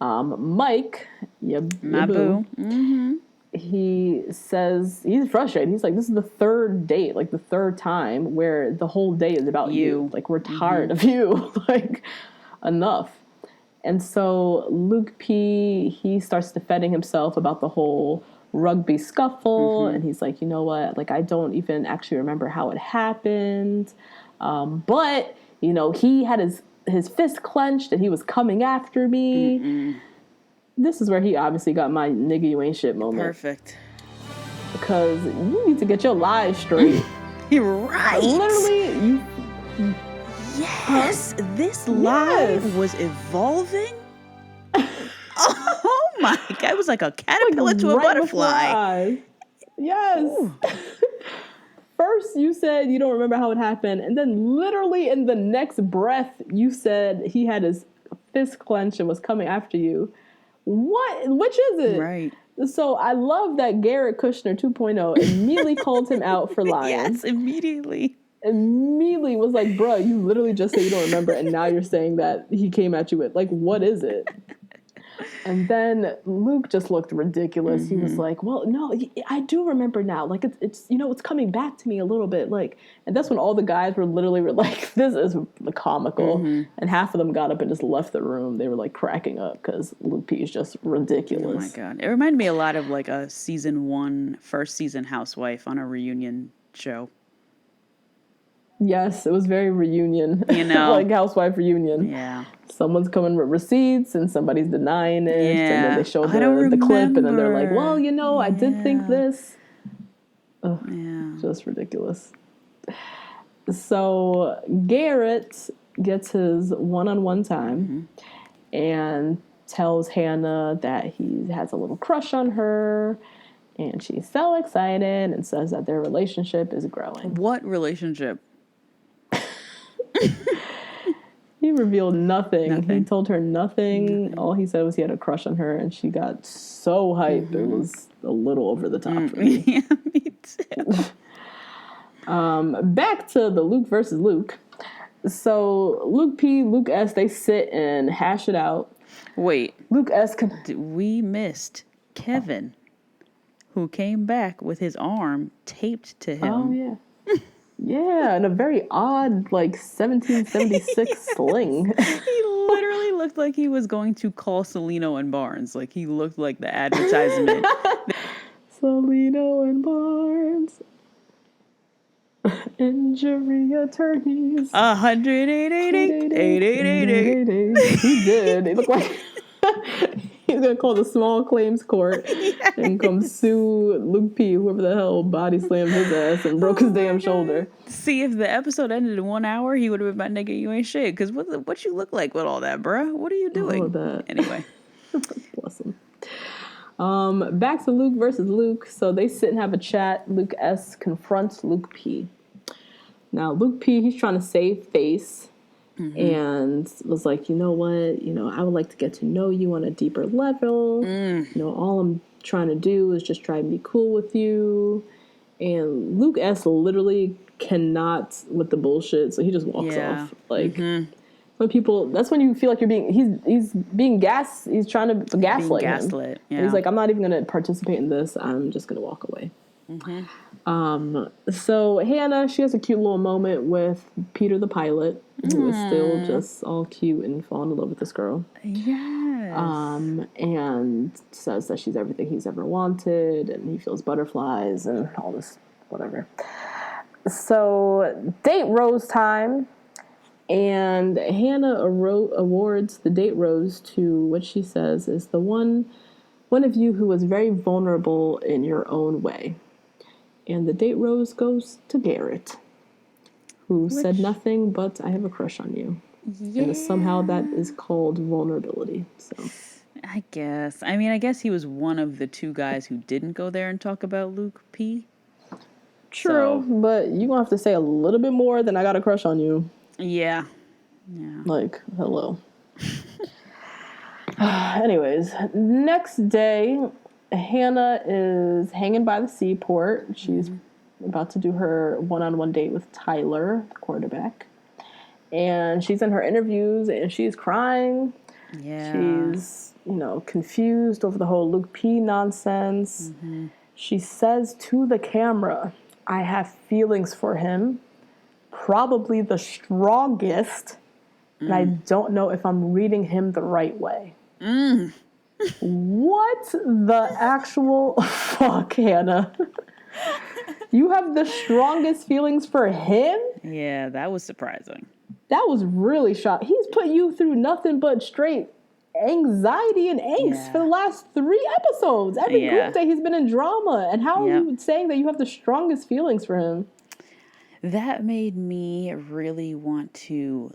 Mike, my boo, he says he's frustrated. He's like, this is the third date, like the third time where the whole day is about you. Like, we're tired of you. Like, enough. And so Luke P, he starts defending himself about the whole rugby scuffle. And he's like, you know what? Like, I don't even actually remember how it happened. But, he had his fist clenched and he was coming after me. This is where he obviously got my nigga you ain't shit moment. Perfect. Because you need to get your lies straight. You're right. Literally, Yes, this lie was evolving. Oh my God, it was like a caterpillar to a butterfly. Yes. First you said you don't remember how it happened, and then literally in the next breath you said he had his fist clenched and was coming after you. What? Which is it? Right. So I love that Garrett Kushner 2.0 immediately called him out for lying. Yes, immediately was like, bro, you literally just said you don't remember, and now you're saying that he came at you with, like, what is it? And then Luke just looked ridiculous. He was like, well, no, I do remember now. Like, it's it's coming back to me a little bit. Like, and that's when all the guys were like, this is comical. And half of them got up and just left the room. They were like cracking up because Luke P is just ridiculous. Oh my God. It reminded me a lot of like a season 1, first season housewife on a reunion show. Yes, it was very reunion. Like housewife reunion. Yeah. Someone's coming with receipts and somebody's denying it. Yeah. And then they show the clip and then they're like, well, I did think this. Ugh, just ridiculous. So Garrett gets his one-on-one time and tells Hannah that he has a little crush on her. And she's so excited and says that their relationship is growing. What relationship? He revealed nothing. He told her nothing. All he said was he had a crush on her, and she got so hyped. It was a little over the top for me. Yeah, me too. Back to the Luke versus Luke. So Luke P, Luke S, they sit and hash it out. Wait. Luke S we missed Kevin, who came back with his arm taped to him. Oh, yeah. Yeah, and a very odd, like, 1776 sling. He literally looked like he was going to call Celino and Barnes. Like, he looked like the advertisement. Celino and Barnes. Injury attorneys. 188. He did. It looked like he's going to call the small claims court and come sue Luke P, whoever the hell body slammed his ass and broke his damn shoulder. See, if the episode ended in 1 hour, he would have been my nigga, you ain't shit. Because what you look like with all that, bruh? What are you doing? All of that. Anyway. Bless him. Back to Luke versus Luke. So they sit and have a chat. Luke S confronts Luke P. Now, Luke P, he's trying to save face and was like, you know what? I would like to get to know you on a deeper level. All I'm trying to do is just try and be cool with you. And Luke S literally cannot with the bullshit, so he just walks off. Like, when people, that's when you feel like you're being, he's being he's trying to gaslight him. Yeah. And he's like, I'm not even going to participate in this. I'm just going to walk away. So Hannah, she has a cute little moment with Peter the pilot, who is still just all cute and falling in love with this girl. Yes. And says that she's everything he's ever wanted, and he feels butterflies and all this whatever. So date rose time, and Hannah awards the date rose to what she says is the one of you who was very vulnerable in your own way. And the date rose goes to Garrett, who said nothing but, I have a crush on you. Yeah. And somehow that is called vulnerability. So I guess. I mean, I guess he was one of the two guys who didn't go there and talk about Luke P. True, but you're going to have to say a little bit more than I got a crush on you. Yeah. Like, hello. Anyways, next day, Hannah is hanging by the seaport. She's about to do her one-on-one date with Tyler, the quarterback. And she's in her interviews and she's crying. Yeah. She's, confused over the whole Luke P nonsense. She says to the camera, I have feelings for him, probably the strongest, and I don't know if I'm reading him the right way. What the actual fuck, Hannah? You have the strongest feelings for him? Yeah, that was surprising. That was really shocking. He's put you through nothing but straight anxiety and angst for the last 3 episodes. Every group day he's been in drama. And how are you saying that you have the strongest feelings for him? That made me really want to,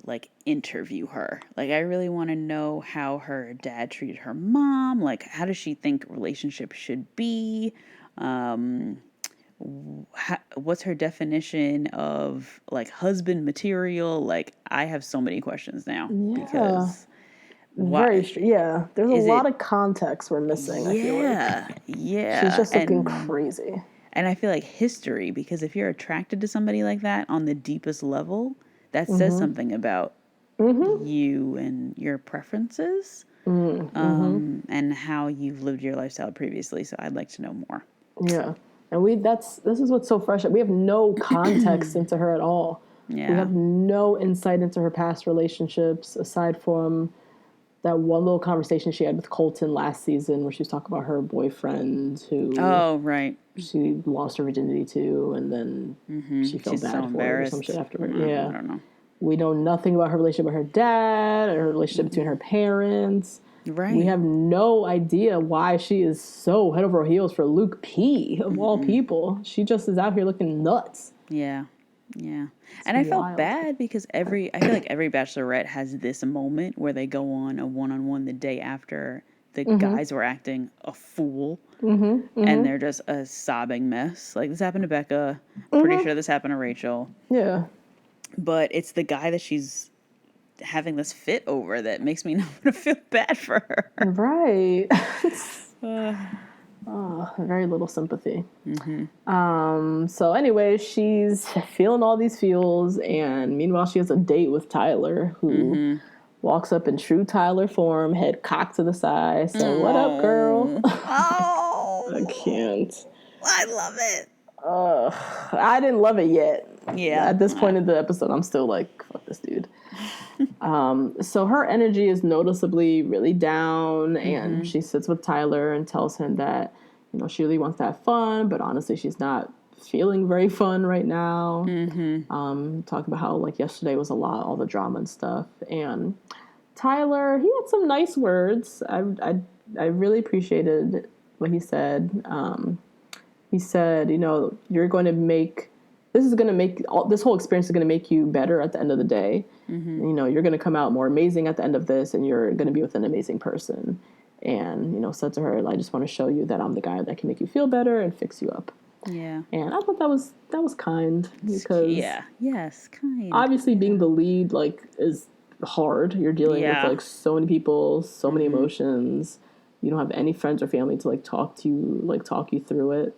interview her. I really want to know how her dad treated her mom. How does she think relationships should be? What's her definition of, husband material? I have so many questions now. Because... there's a lot of context we're missing, I feel like. Yeah. She's just looking crazy. And I feel like history, because if you're attracted to somebody like that on the deepest level, that says something about you and your preferences and how you've lived your lifestyle previously. So I'd like to know more. Yeah. And this is what's so fresh. We have no context into her at all. Yeah. We have no insight into her past relationships aside from that one little conversation she had with Colton last season where she was talking about her boyfriend who... Oh, right. She lost her virginity to, and then she felt bad for it or some shit afterward. Yeah. I don't know. We know nothing about her relationship with her dad or her relationship between her parents. Right. We have no idea why she is so head over heels for Luke P, of all people. She just is out here looking nuts. Yeah. Yeah. And I felt bad because I feel like every bachelorette has this moment where they go on a one-on-one the day after the guys were acting a fool. And they're just a sobbing mess. This happened to Becca. Pretty sure this happened to Rachel. Yeah. But it's the guy that she's having this fit over that makes me not want to feel bad for her. Right. Very little sympathy. So anyway, she's feeling all these feels, and meanwhile she has a date with Tyler, who walks up in true Tyler form, head cocked to the side, saying, "What up, girl?" I can't. I love it. I didn't love it yet. Yeah. At this point in the episode, I'm still like, fuck this dude. So her energy is noticeably really down, and she sits with Tyler and tells him that, she really wants to have fun, but honestly, she's not feeling very fun right now. Talking about how, yesterday was a lot, all the drama and stuff. And Tyler, he had some nice words. I really appreciated what he said. He said, you're going to make... This whole experience is going to make you better at the end of the day. You're going to come out more amazing at the end of this, and you're going to be with an amazing person. and, said to her, I just want to show you that I'm the guy that can make you feel better and fix you up. Yeah. And I thought that was kind, because kind. Obviously being the lead, is hard. You're dealing with, so many people, so many emotions. You don't have any friends or family to, talk you through it.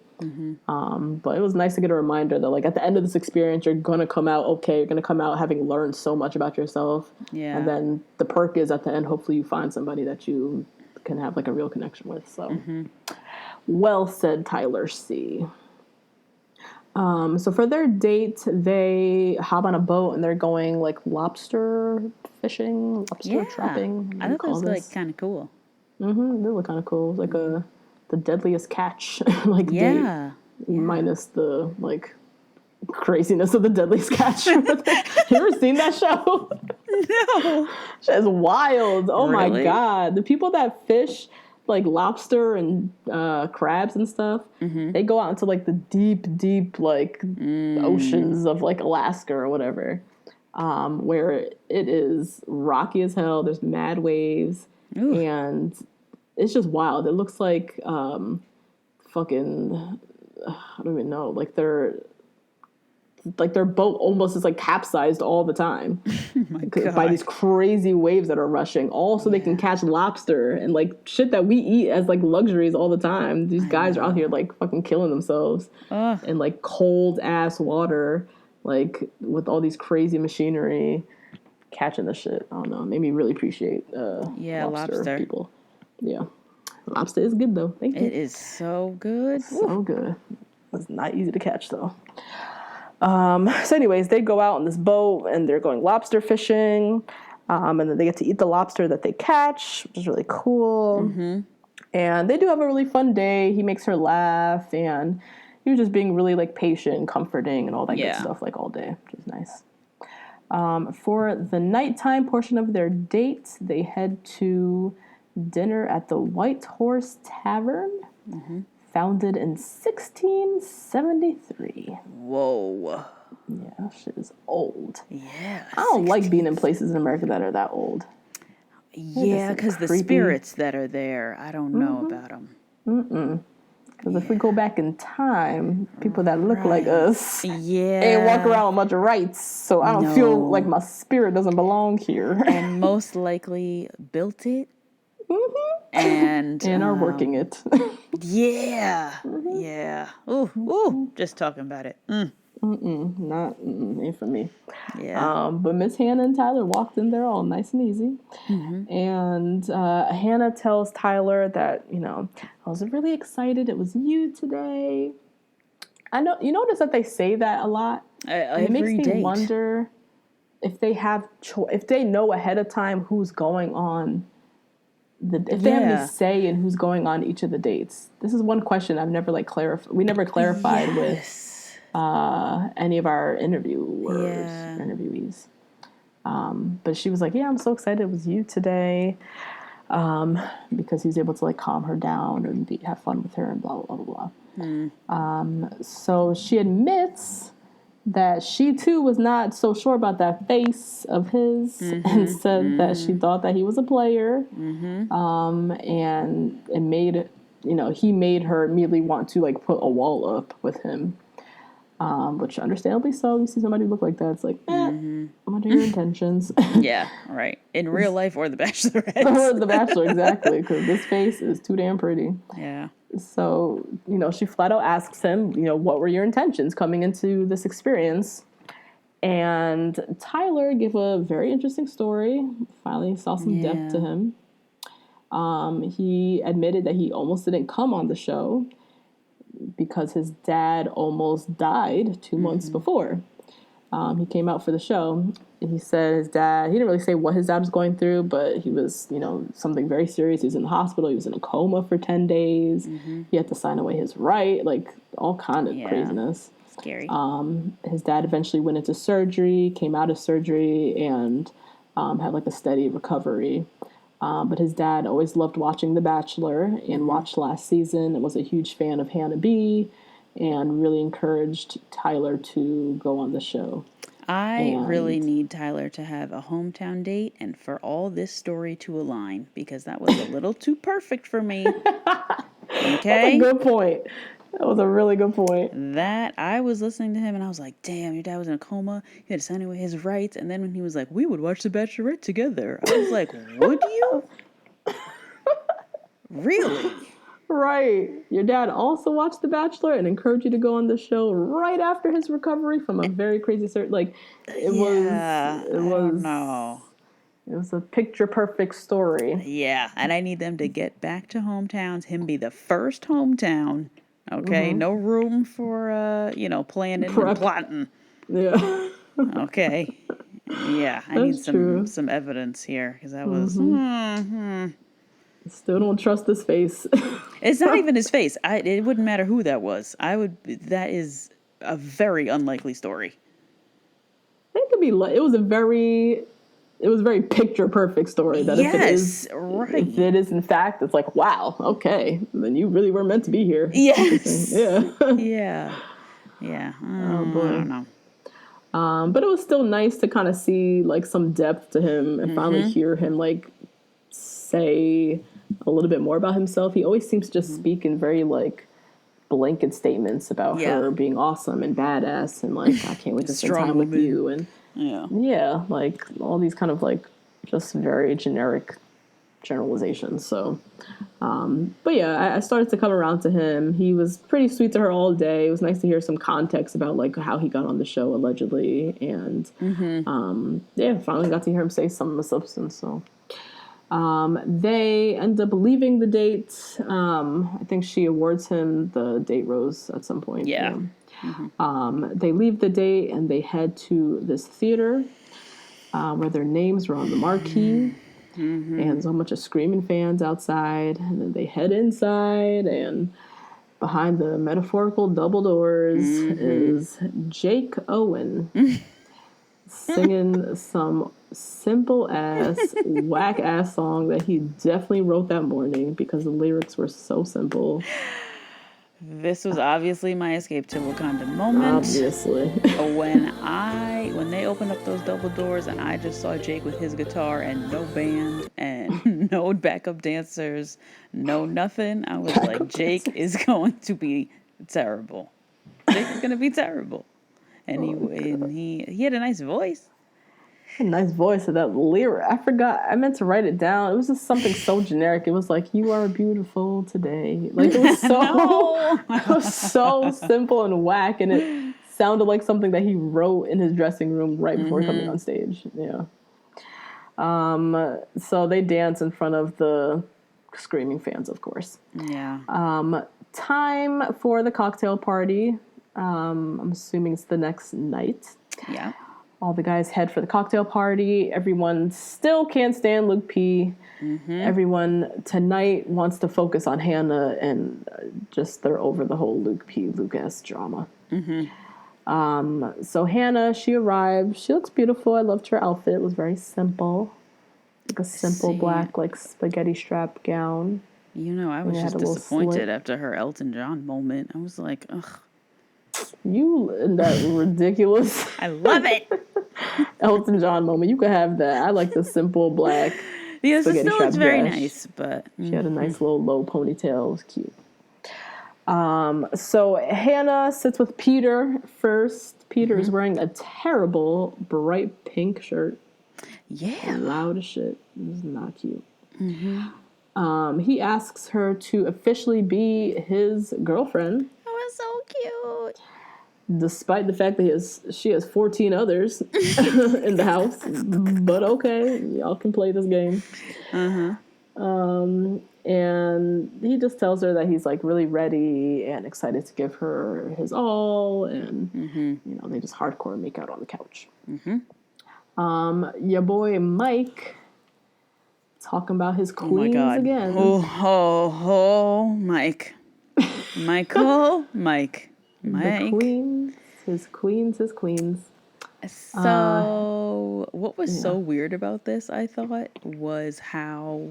But it was nice to get a reminder that, at the end of this experience, you're going to come out okay. You're going to come out having learned so much about yourself. Yeah. And then the perk is, at the end, hopefully you find somebody that you can have, a real connection with. So, well said, Tyler C. So for their date, they hop on a boat and they're going lobster fishing, lobster trapping. I thought that was kind of cool. They look kind of cool. It's the deadliest catch date, minus the craziness of the deadliest catch. You ever seen that show? No. It's wild. Oh really? My God. The people that fish lobster and crabs and stuff, they go out into the deep oceans of Alaska or whatever, where it is rocky as hell. There's mad waves. Ooh. And it's just wild. It looks like fucking, I don't even know, their boat almost is capsized all the time. Oh my God. By these crazy waves that are rushing, all so they can catch lobster and shit that we eat as luxuries all the time. These guys are out here fucking killing themselves in cold ass water, with all these crazy machinery, catching the shit. I don't know, made me really appreciate lobster people. Yeah, lobster is good though. Thank you. It is so good. So good. It's not easy to catch though. So anyways, they go out on this boat and they're going lobster fishing. And then they get to eat the lobster that they catch, which is really cool. And they do have a really fun day. He makes her laugh, and he was just being really patient, comforting, and all that good stuff all day, which is nice. For the nighttime portion of their date, they head to dinner at the White Horse Tavern. Founded in 1673. Whoa. Yeah, shit is old. Yeah. I don't like being in places in America that are that old. Yeah, because the spirits that are there, I don't know about them. Because if we go back in time, people that look like us ain't walk around with much rights. So I don't feel like my spirit doesn't belong here. And most likely built it. And are working it. Yeah. Ooh, just talking about it. Ain't for me. Yeah. But Miss Hannah and Tyler walked in there all nice and easy. And Hannah tells Tyler that, I was really excited it was you today. I know, you notice that they say that a lot. It makes me wonder if they have if they know ahead of time who's going on. If they have any say in who's going on each of the dates. This is one question I've never we never clarified with any of our interviewees. But she was like, yeah, I'm so excited it was you today. Because he was able to calm her down and have fun with her and blah, blah, blah, blah. So she admits that she too was not so sure about that face of his, and said that she thought that he was a player, and it made, he made her immediately want to put a wall up with him, which understandably so. You see somebody look like that, it's like, I wonder your intentions. Yeah, right. In real life or The Bachelorette. Or The Bachelor, exactly, because this face is too damn pretty. Yeah. So, she flat out asks him, what were your intentions coming into this experience? And Tyler gave a very interesting story. Finally saw some depth to him. He admitted that he almost didn't come on the show because his dad almost died 2 months before. He came out for the show, and he said his dad, he didn't really say what his dad was going through, but he was, something very serious. He was in the hospital. He was in a coma for 10 days. He had to sign away his right, all kind of craziness. Scary. His dad eventually went into surgery, came out of surgery, and had a steady recovery. But his dad always loved watching The Bachelor and watched last season and was a huge fan of Hannah B. and really encouraged Tyler to go on the show. I really And need Tyler to have a hometown date and for all this story to align because that was a little too perfect for me. that's a Okay? good point. That was a really good point. That I was listening to him and I was like, damn, your dad was in a coma. He had to sign away his rights. And then when he was like, we would watch The Bachelorette together, I was like, would you? Really? Right. Your dad also watched The Bachelor and encouraged you to go on the show right after his recovery from a very crazy like Yeah, I don't know. it was a picture perfect story. Yeah, and I need them to get back to hometowns, him be the first hometown. Okay, no room for planning and Prep. plotting. Yeah. Okay. Yeah, I need That's true. some evidence here because that was Still don't trust his face. It's not even his face. It wouldn't matter who that was. That is a very unlikely story. It could be it was a very picture perfect story that Yes, right. if it is in fact, it's like, wow, okay, then you really were meant to be here. Yes. Yeah. Yeah. Oh boy. I don't know. But it was still nice to kind of see like some depth to him and finally hear him like say a little bit more about himself. He always seems to just speak in very like blanket statements about her being awesome and badass and like I can't wait to spend time with you and like all these kind of like just very generic generalizations. So but yeah, I started to come around to him. He was pretty sweet to her all day. It was nice to hear some context about like how he got on the show allegedly, and finally got to hear him say some of substance. So they end up leaving the date. I think she awards him the date rose at some point. Yeah. They leave the date and they head to this theater where their names are on the marquee. And there's a whole bunch of screaming fans outside. And then they head inside, and behind the metaphorical double doors is Jake Owen singing some simple ass, whack ass song that he definitely wrote that morning because the lyrics were so simple. This was obviously my escape to Wakanda moment. Obviously. When they opened up those double doors and I just saw Jake with his guitar and no band and no backup dancers, no nothing, I was like, Jake is going to be terrible. Jake is going to be terrible. And he had a nice voice. A nice voice of that lyric. I forgot. I meant to write it down. It was just something so generic. It was like, "You are beautiful today." Like it was so, it was so simple and whack, and it sounded like something that he wrote in his dressing room right before coming on stage. Yeah. So they dance in front of the screaming fans, of course. Yeah. Time for the cocktail party. I'm assuming it's the next night. Yeah. All the guys head for the cocktail party. Everyone still can't stand Luke P. Everyone tonight wants to focus on Hannah and just they're over the whole Luke P. Luke S. drama. So Hannah, she arrived. She looks beautiful. I loved her outfit. It was very simple. Like a simple black like spaghetti strap gown. I was just disappointed after her Elton John moment. I was like, ugh. You and that ridiculous. I love it. Elton John moment. You could have that. I like the simple black. Yes, it still looks very nice, but she had a nice little low ponytail. It was cute. So Hannah sits with Peter first. Peter is wearing a terrible bright pink shirt. Yeah. Loud as shit. It was not cute. He asks her to officially be his girlfriend. That was so cute. Despite the fact that she has 14 others in the house. But okay, y'all can play this game. And he just tells her that he's like really ready and excited to give her his all. And, they just hardcore make out on the couch. Your boy Mike talking about his queens again. Mike. Michael, Mike. The queens, his queens. So, what was so weird about this, I thought, was how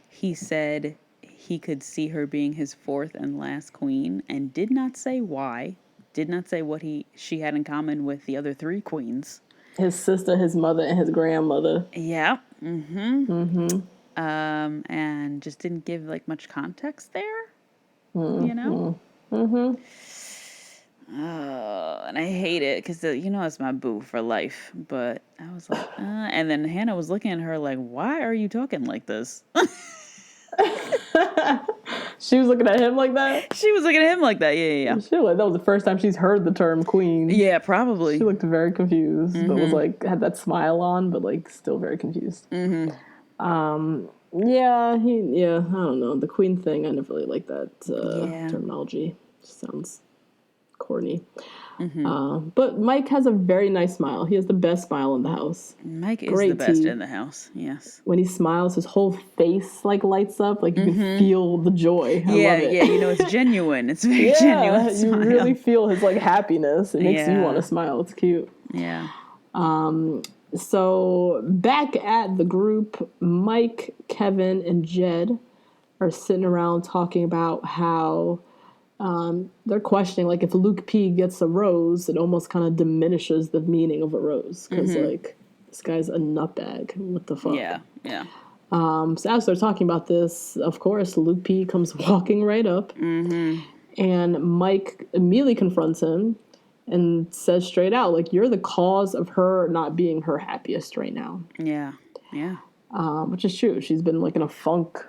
he said he could see her being his fourth and last queen and did not say why. did not say what she had in common with the other 3 queens. His sister, his mother, and his grandmother. Yeah. And just didn't give like much context there. You know? And I hate it because, it's my boo for life. But I was like, and then Hannah was looking at her like, why are you talking like this? She was looking at him like that? She was looking at him like that, yeah. She that was the first time she's heard the term queen. Yeah, probably. She looked very confused, but was like, had that smile on, but like still very confused. Yeah, I don't know. The queen thing, I never really liked that terminology. Just sounds corny. But Mike has a very nice smile. He has the best smile in the house. Mike is the best in the house, yes. When he smiles, his whole face like lights up. Like you can feel the joy. I love it. Yeah, it's genuine. It's very genuine smile. You really feel his like happiness. It makes you want to smile. It's cute. Yeah. So back at the group, Mike, Kevin, and Jed are sitting around talking about how they're questioning, like, if Luke P gets a rose, it almost kind of diminishes the meaning of a rose. Because, like, this guy's a nutbag. What the fuck? Yeah. So as they're talking about this, of course, Luke P comes walking right up. And Mike immediately confronts him and says straight out, like, you're the cause of her not being her happiest right now. Yeah. Which is true. She's been, like, in a funk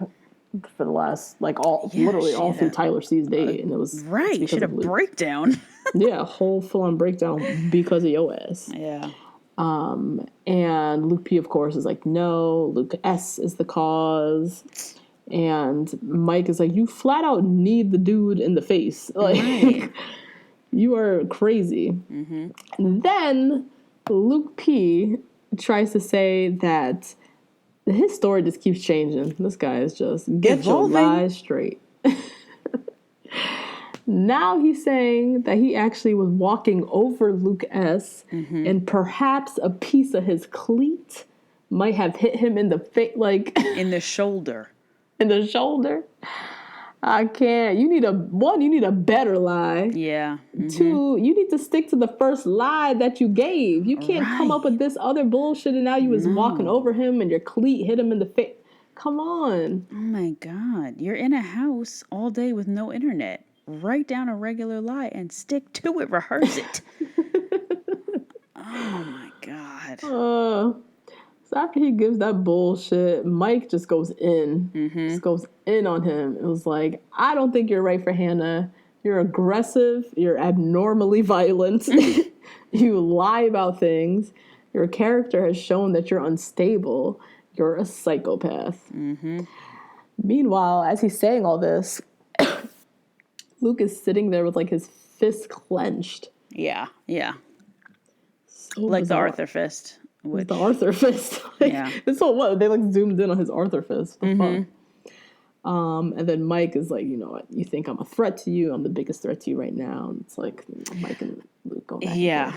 for the last, like, all through Tyler C's date, and it was right. She had a breakdown. Yeah, a whole full-on breakdown because of your ass. Yeah. And Luke P, of course, is like, no, Luke S is the cause. And Mike is like, you flat out need the dude in the face. Like, you are crazy. And then Luke P tries to say that his story just keeps changing. This guy is just, get your lies straight. Now he's saying that he actually was walking over Luke S. And perhaps a piece of his cleat might have hit him in the face, like... in the shoulder. In the shoulder? I can't. You need a better lie. Yeah. 2, you need to stick to the first lie that you gave. You can't come up with this other bullshit and now you was walking over him and your cleat hit him in the face. Come on. Oh my God. You're in a house all day with no internet. Write down a regular lie and stick to it. Rehearse it. Oh my God. So after he gives that bullshit, Mike just goes in. Just goes in on him. It was like, I don't think you're right for Hannah. You're aggressive. You're abnormally violent. You lie about things. Your character has shown that you're unstable. You're a psychopath. Meanwhile, as he's saying all this, Luke is sitting there with, like, his fist clenched. Yeah. So like bizarre. the Arthur fist. The Arthur fist. Like, yeah. This whole, what? They, like, zoomed in on his Arthur fist. The fuck? And then Mike is like, you know what? You think I'm a threat to you? I'm the biggest threat to you right now. And it's like, Mike and Luke go back. Yeah.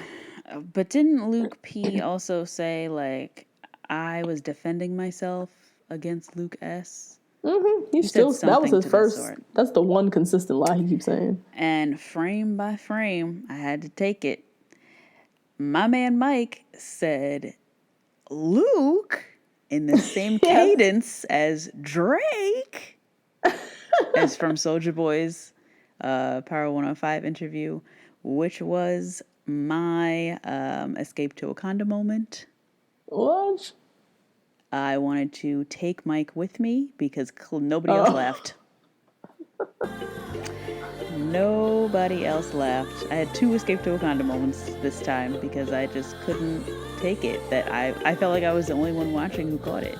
But didn't Luke P also say, like, I was defending myself against Luke S? He still, that was his first. That's the one consistent lie he keeps saying. And frame by frame, I had to take it. My man Mike said, Luke, in the same cadence as Drake, as from Soulja Boy's Power 105 interview, which was my escape to Wakanda moment. What? I wanted to take Mike with me because nobody else left. Nobody else left. I had 2 escape to Wakanda moments this time because I just couldn't take it. That I felt like I was the only one watching who caught it.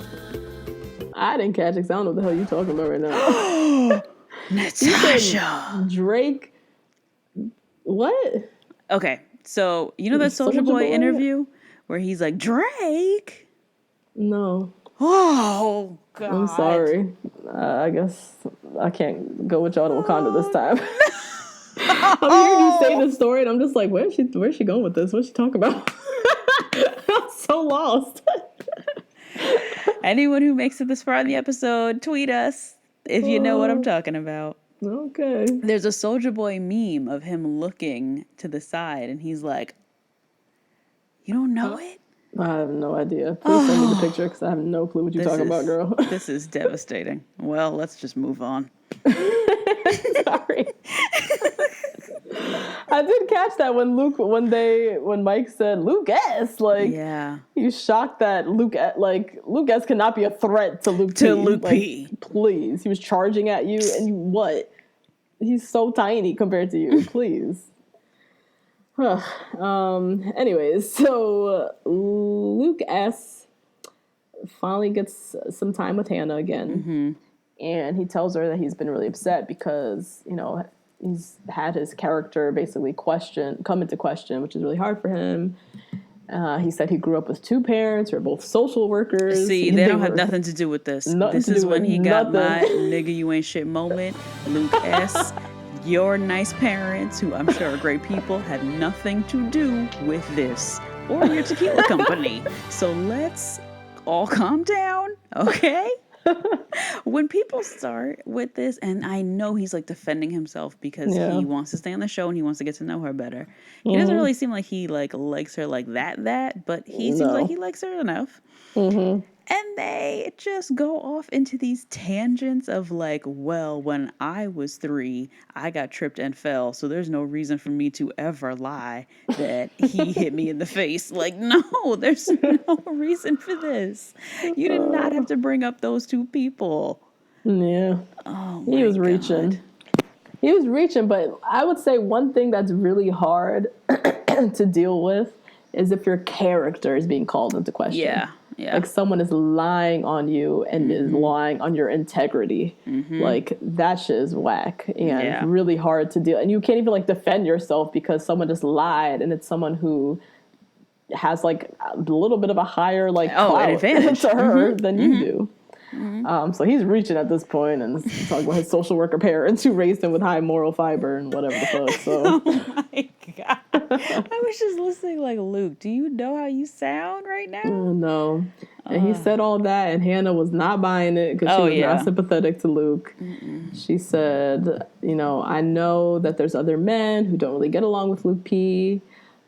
I didn't catch it. I don't know what the hell you're talking about right now. Natasha! Drake? What? Okay, so you know that Soulja Boy interview where he's like, Drake? No. Oh, God. I'm sorry. I guess I can't go with y'all to Wakanda this time. I'm hearing you say this story, and I'm just like, where's she going with this? What's she talking about? I'm so lost. Anyone who makes it this far in the episode, tweet us if you know what I'm talking about. Okay. There's a Soulja Boy meme of him looking to the side, and he's like, "You don't know it?" I have no idea. Please send me the picture because I have no clue what you're talking about, girl. This is devastating. Well, let's just move on. Sorry. I did catch that when Mike said Luke S. Like, yeah, he was shocked that Luke S. cannot be a threat to Luke P. To Luke P. Please, he was charging at you, and what? He's so tiny compared to you. Please. Anyways, so Luke S. finally gets some time with Hannah again, and he tells her that he's been really upset because he's had his character basically come into question, which is really hard for him. He said he grew up with two parents who are both social workers. See, they don't have nothing to do with this. This is when he got my nigga you ain't shit moment. Luke S., your nice parents, who I'm sure are great people, had nothing to do with this or your tequila company. So let's all calm down, okay? When people start with this, and I know he's like defending himself because he wants to stay on the show and he wants to get to know her better. He doesn't really seem like he likes her like that, but he seems like he likes her enough. And they just go off into these tangents of like, well, when I was 3, I got tripped and fell, so there's no reason for me to ever lie that he hit me in the face. Like, no, there's no reason for this. You did not have to bring up those two people. Yeah. Oh, he was reaching. He was reaching, but I would say one thing that's really hard to deal with is if your character is being called into question. Yeah. Like someone is lying on you and is lying on your integrity. Like that shit is whack and really hard to deal. And you can't even like defend yourself because someone just lied, and it's someone who has like a little bit of a higher like an advantage to her than you do. So he's reaching at this point and talking about his social worker parents who raised him with high moral fiber and whatever the fuck. So. Oh my God. I was just listening like, Luke, do you know how you sound right now? No. And he said all that, and Hannah was not buying it because she was not sympathetic to Luke. She said, I know that there's other men who don't really get along with Luke P.,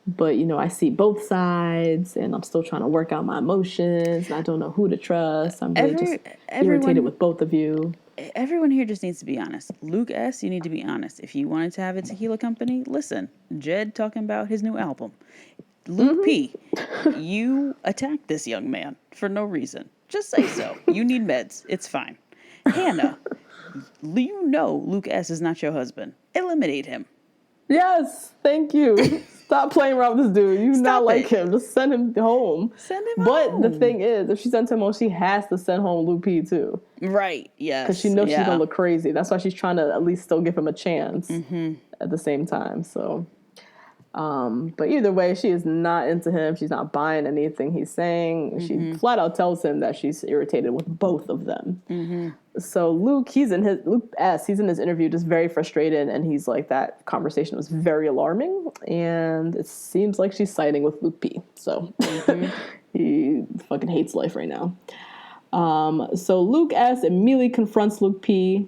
but, I see both sides, and I'm still trying to work out my emotions, and I don't know who to trust. I'm really just irritated with both of you. Everyone here just needs to be honest. Luke S., you need to be honest. If you wanted to have a tequila company, listen. Jed talking about his new album. Luke P., you attacked this young man for no reason. Just say so. You need meds. It's fine. Hannah, Luke S. is not your husband. Eliminate him. Yes, thank you. Stop playing around with this dude. You not like him. Just send him home. But the thing is, if she sends him home, she has to send home Luke P. too. Right, yes. Because she knows she's going to look crazy. That's why she's trying to at least still give him a chance at the same time. So, but either way, she is not into him. She's not buying anything he's saying. She flat out tells him that she's irritated with both of them. So Luke S., he's in his interview just very frustrated, and he's like, that conversation was very alarming, and it seems like she's siding with Luke P. So he fucking hates life right now. So Luke S. immediately confronts Luke P.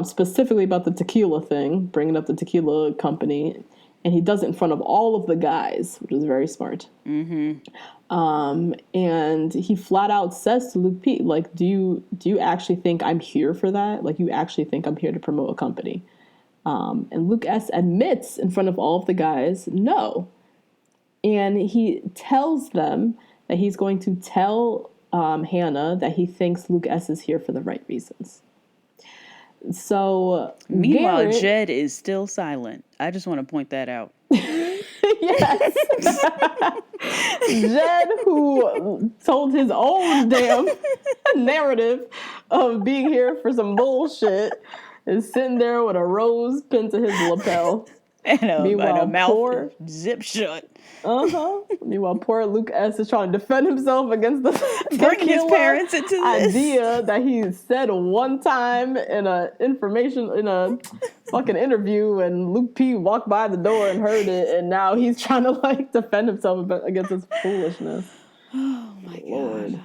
Specifically about the tequila thing, bringing up the tequila company, and he does it in front of all of the guys, which is very smart. And he flat out says to Luke P., like, do you actually think I'm here for that? Like, you actually think I'm here to promote a company? And Luke S. admits in front of all of the guys, no. And he tells them that he's going to tell Hannah that he thinks Luke S. is here for the right reasons. So meanwhile, Jed is still silent. I just want to point that out. Yes. Jed, who told his own damn narrative of being here for some bullshit, is sitting there with a rose pinned to his lapel. And a mouth zip shut. Meanwhile, poor Luke S. is trying to defend himself against the bring his parents into this idea that he said one time in a fucking interview, and Luke P. walked by the door and heard it, and now he's trying to like defend himself against this foolishness. Oh my God.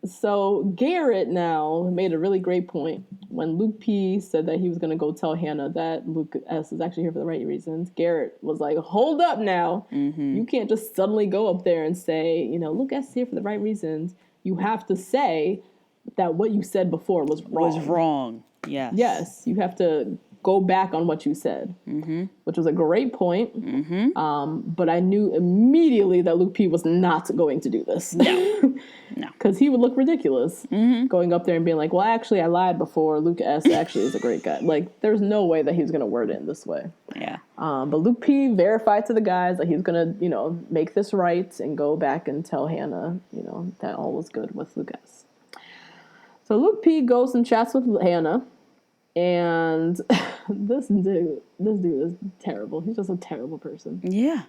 So Garrett now made a really great point when Luke P said that he was going to go tell Hannah that Luke S is actually here for the right reasons. Garrett was like, hold up now. You can't just suddenly go up there and say, you know, Luke S is here for the right reasons. You have to say that what you said before was wrong. Yes. Yes, you have to go back on what you said, which was a great point. But I knew immediately that Luke P was not going to do this. No. Because he would look ridiculous going up there and being like, well, actually, I lied before. Luke S actually is a great guy. Like, there's no way that he was going to word it in this way. Yeah. But Luke P verified to the guys that he was going to, you know, make this right and go back and tell Hannah, you know, that all was good with Luke S. So Luke P goes and chats with Hannah. And this dude is terrible. He's just a terrible person. Yeah.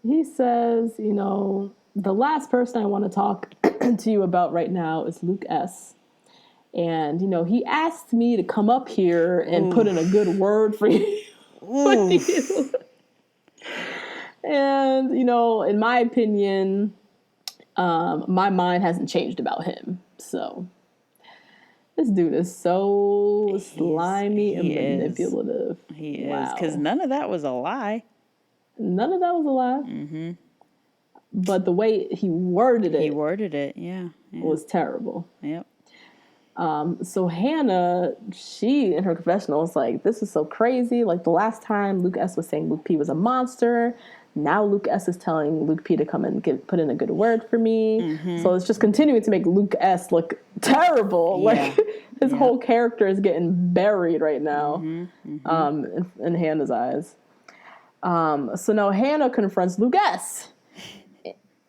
He says, you know, the last person I want to talk to you about right now is Luke S. And, you know, he asked me to come up here and put in a good word for you. And, you know, in my opinion, my mind hasn't changed about him. So this dude is so slimy and manipulative. He is. Because none of that was a lie. None of that was a lie. But the way he worded it. Yeah. Was terrible. Yep. So Hannah, she in her confessional was like, this is so crazy. Like the last time Luke S was saying Luke P was a monster. Now Luke S is telling Luke P to come and put in a good word for me. So it's just continuing to make Luke S look terrible. Yeah. Like his whole character is getting buried right now in Hannah's eyes. So now Hannah confronts Luke S.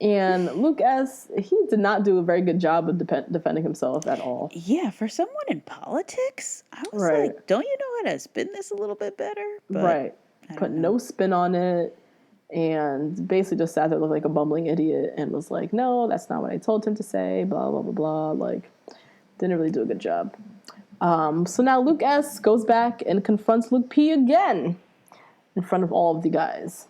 And Luke S., he did not do a very good job of defending himself at all. Yeah, for someone in politics, I was like, don't you know how to spin this a little bit better? But Put no spin on it. And basically just sat there looking like a bumbling idiot and was like, no, that's not what I told him to say, blah, blah, blah, blah. Like, didn't really do a good job. So now Luke S. goes back and confronts Luke P. again in front of all of the guys.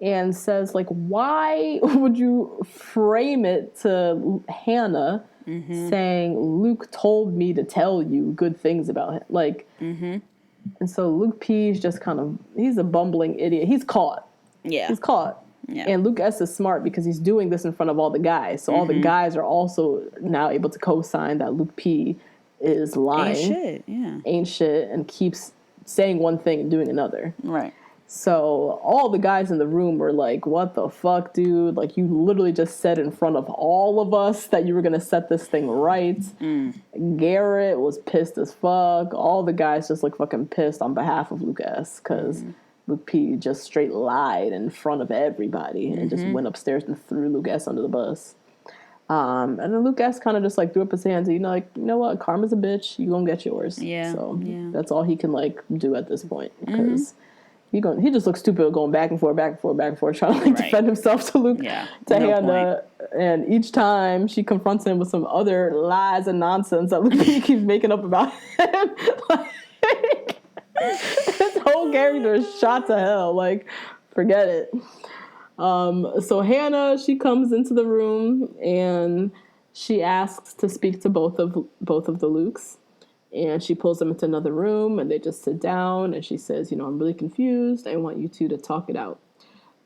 And says, like, why would you frame it to Hannah saying, Luke told me to tell you good things about him? Like, and so Luke P's just kind of, he's a bumbling idiot. He's caught. Yeah. He's caught. Yeah. And Luke S is smart because he's doing this in front of all the guys. So all the guys are also now able to co-sign that Luke P is lying. Ain't shit. And keeps saying one thing and doing another. Right. So all the guys in the room were like, what the fuck, dude? Like, you literally just said in front of all of us that you were going to set this thing right. Garrett was pissed as fuck. All the guys just look fucking pissed on behalf of Luke S. Because Luke P just straight lied in front of everybody and just went upstairs and threw Luke S under the bus. And then Luke S kind of just like threw up his hands and, you know what? Karma's a bitch. You gonna get yours. Yeah. So that's all he can like do at this point. Because... He just looks stupid going back and forth, trying to like defend himself to Luke, to Hannah. And each time she confronts him with some other lies and nonsense that Luke keeps making up about him. Like, his whole character is shot to hell. Like, forget it. So Hannah, she comes into the room and she asks to speak to both of the Lukes. And she pulls them into another room, and they just sit down, and she says, you know, I'm really confused. I want you two to talk it out.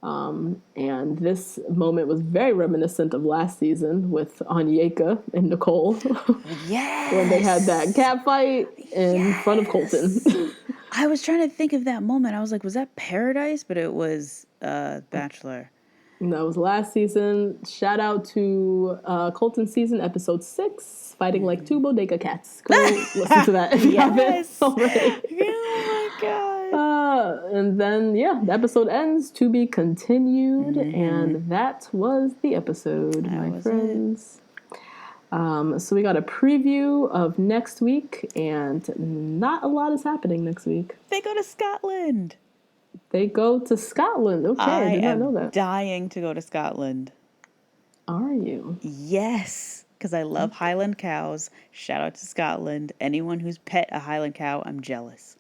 And this moment was very reminiscent of last season with Onyeka and Nicole. Yes! When they had that cat fight in front of Colton. I was trying to think of that moment. I was like, was that Paradise? But it was Bachelor. No, it was last season. Shout out to Colton season, episode 6. Fighting like two bodega cats. Go listen to that if you haven't already. Oh my god. And then, the episode ends to be continued. And that was the episode, my friends. So we got a preview of next week, and not a lot is happening next week. They go to Scotland. Okay, I did not know that. Dying to go to Scotland. Are you? Yes. Because I love Highland cows. Shout out to Scotland. Anyone who's pet a Highland cow, I'm jealous.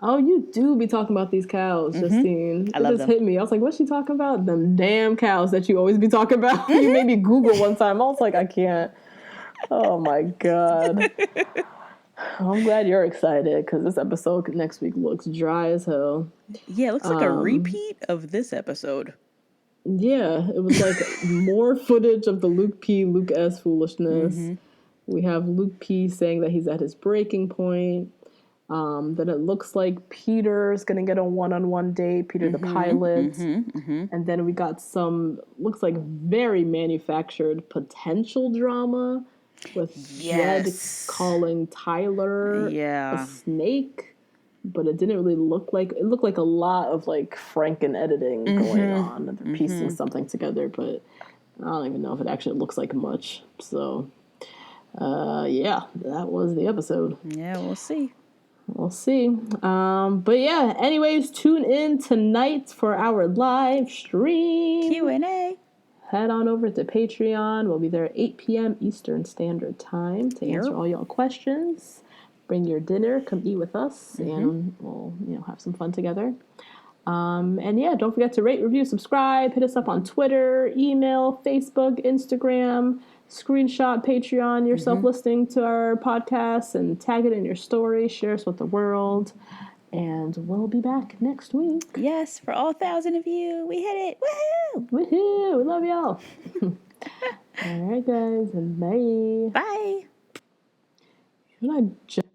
Oh, you do be talking about these cows, Justine. I It love just them. hit me. I was like, what's she talking about? Them damn cows that you always be talking about. You made me Google one time. I was like, I can't. Oh my God. I'm glad you're excited because this episode next week looks dry as hell. Yeah, it looks like a repeat of this episode. Yeah, it was like more footage of the Luke S foolishness. We have Luke P saying that he's at his breaking point. Then it looks like Peter's gonna get a one-on-one date, Peter the pilot. And then we got some, looks like very manufactured potential drama with Jed calling Tyler a snake. But it didn't really look like, it looked like a lot of like Franken editing going on. They're piecing something together, but I don't even know if it actually looks like much. So, yeah, that was the episode. Yeah, we'll see. We'll see. But yeah, anyways, tune in tonight for our live stream. Q&A. Head on over to Patreon. We'll be there at 8 p.m. Eastern Standard Time to answer all y'all questions. Bring your dinner, come eat with us, and we'll, have some fun together. And yeah, don't forget to rate, review, subscribe. Hit us up on Twitter, email, Facebook, Instagram. Screenshot Patreon yourself listening to our podcast and tag it in your story. Share us with the world. And we'll be back next week. Yes, for all 1,000 of you. We hit it. Woohoo! Woohoo! We love y'all. All right, guys. And bye. Bye. Should I just